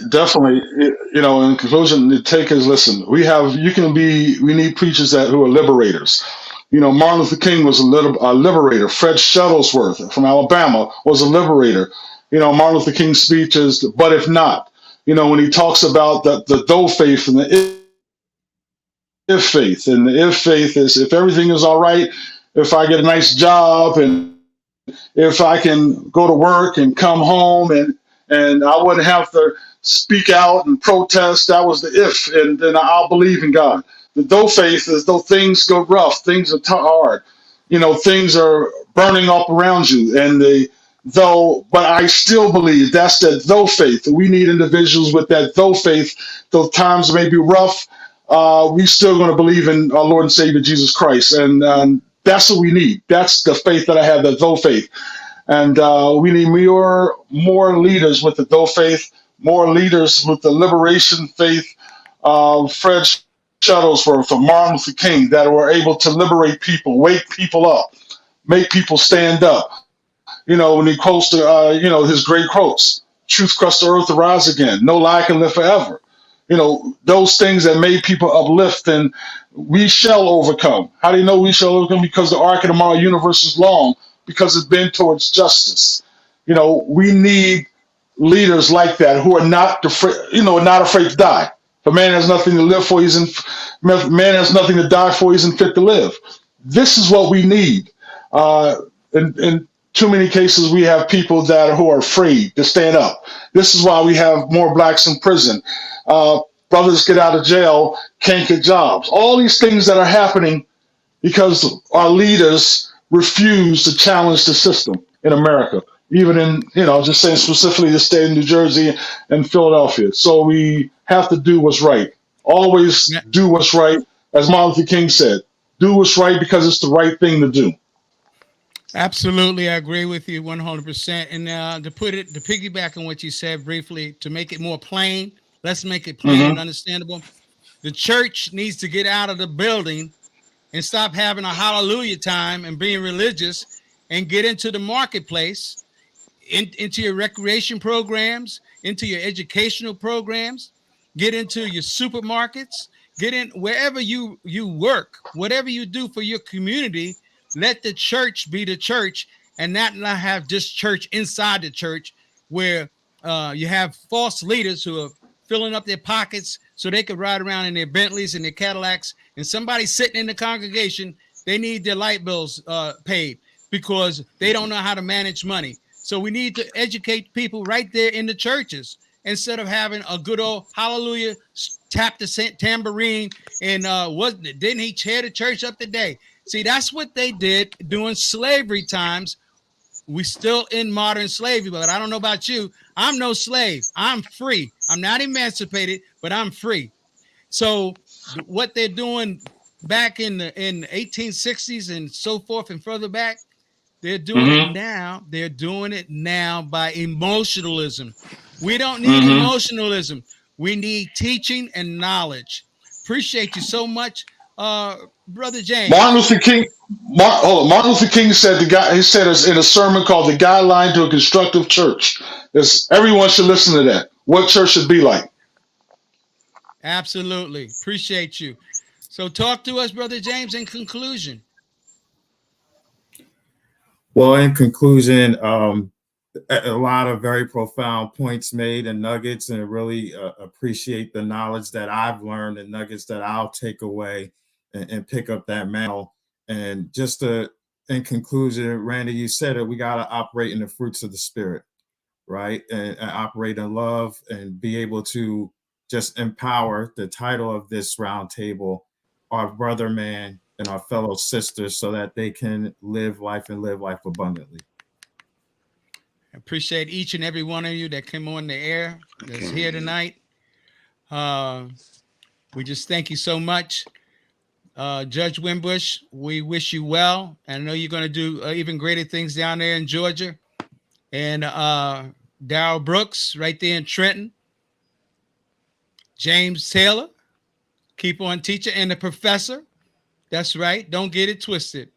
S5: Definitely, in conclusion, the take is, listen, we need preachers who are liberators. Martin Luther King was a liberator. Fred Shuttlesworth from Alabama was a liberator. Martin Luther King's speech is, but if not, when he talks about the though faith and the if faith, and the if faith is, if everything is all right, if I get a nice job, and if I can go to work and come home, and I wouldn't have to speak out and protest. That was the if, and then I'll believe in God. The though faith is, though things go rough, things are hard, things are burning up around you, but I still believe. That's that though faith. We need individuals with that though faith. Though times may be rough, we still going to believe in our Lord and Savior Jesus Christ, and that's what we need. That's the faith that I have, that though faith. And we need more leaders with the though faith, more leaders with the liberation faith. Fred Shuttlesworth or Martin Luther King, that were able to liberate people, wake people up, make people stand up. When he quotes his great quotes: "Truth crushed the earth to rise again. No lie can live forever." Those things that made people uplift, and we shall overcome. How do you know we shall overcome? Because the arc of the moral universe is long, because it's been towards justice. We need leaders like that who are not afraid to die. If a man has nothing to live for, he's Man has nothing to die for, he's unfit to live. This is what we need. In too many cases, we have people who are afraid to stand up. This is why we have more blacks in prison. Brothers get out of jail, can't get jobs. All these things that are happening because our leaders refuse to challenge the system in America, even in, just saying specifically the state of New Jersey and Philadelphia. So we have to do what's right. Always
S1: Yeah.
S5: do what's right. As Martin Luther King said, do what's right because it's the right thing to do.
S1: Absolutely, I agree with you 100%. And to piggyback on what you said briefly, to make it more plain, let's make it plain and understandable. The church needs to get out of the building and stop having a hallelujah time and being religious and get into the marketplace, into your recreation programs, into your educational programs, get into your supermarkets, get in wherever you work, whatever you do for your community. Let the church be the church and not have just church inside the church where you have false leaders who are filling up their pockets so they could ride around in their Bentleys and their Cadillacs, and somebody sitting in the congregation, they need their light bills paid because they don't know how to manage money. So we need to educate people right there in the churches instead of having a good old hallelujah, tap the tambourine, and didn't he tear the church up today? See, that's what they did during slavery times. We still in modern slavery, but I don't know about you. I'm no slave. I'm free. I'm not emancipated, but I'm free. So what they're doing back in the 1860s and so forth and further back, they're doing it now. They're doing it now by emotionalism. We don't need emotionalism. We need teaching and knowledge. Appreciate you so much, Brother James.
S5: Martin Luther King said he said in a sermon called "The Guideline to a Constructive Church." Everyone should listen to that. What church should be like.
S1: Absolutely. Appreciate you. So talk to us, Brother James, in conclusion.
S4: Well, in conclusion, a lot of very profound points made and nuggets, and really appreciate the knowledge that I've learned and nuggets that I'll take away and pick up that mantle. And just in conclusion, Randy, you said it, we got to operate in the fruits of the Spirit, right? And operate in love and be able to just empower. The title of this round table, our brother man and our fellow sisters, so that they can live life and live life abundantly.
S1: I appreciate each and every one of you that came on the air that's here tonight. We just thank you so much. Judge Wimbush, we wish you well. I know you're going to do even greater things down there in Georgia. And Darrell Brooks right there in Trenton. James Taylor, keep on teaching. And the professor, that's right. Don't get it twisted.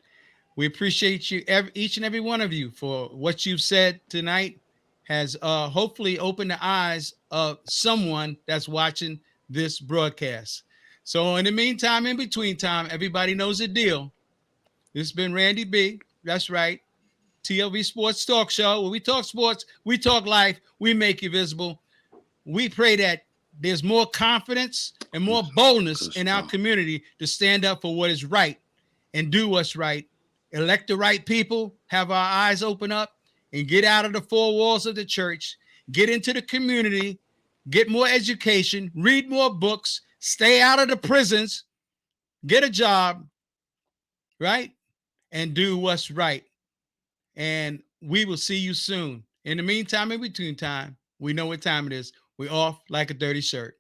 S1: We appreciate you, each and every one of you, for what you've said tonight. Has hopefully opened the eyes of someone that's watching this broadcast. So in the meantime, in between time, everybody knows the deal. This has been Randy B. That's right. TLV Sports Talk Show, where we talk sports, we talk life, we make you visible. We pray that there's more confidence and more boldness in our community to stand up for what is right and do what's right. Elect the right people, have our eyes open up, and get out of the four walls of the church, get into the community, get more education, read more books, stay out of the prisons, get a job, right? And do what's right. And we will see you soon. In the meantime, in between time, we know what time it is. We're off like a dirty shirt.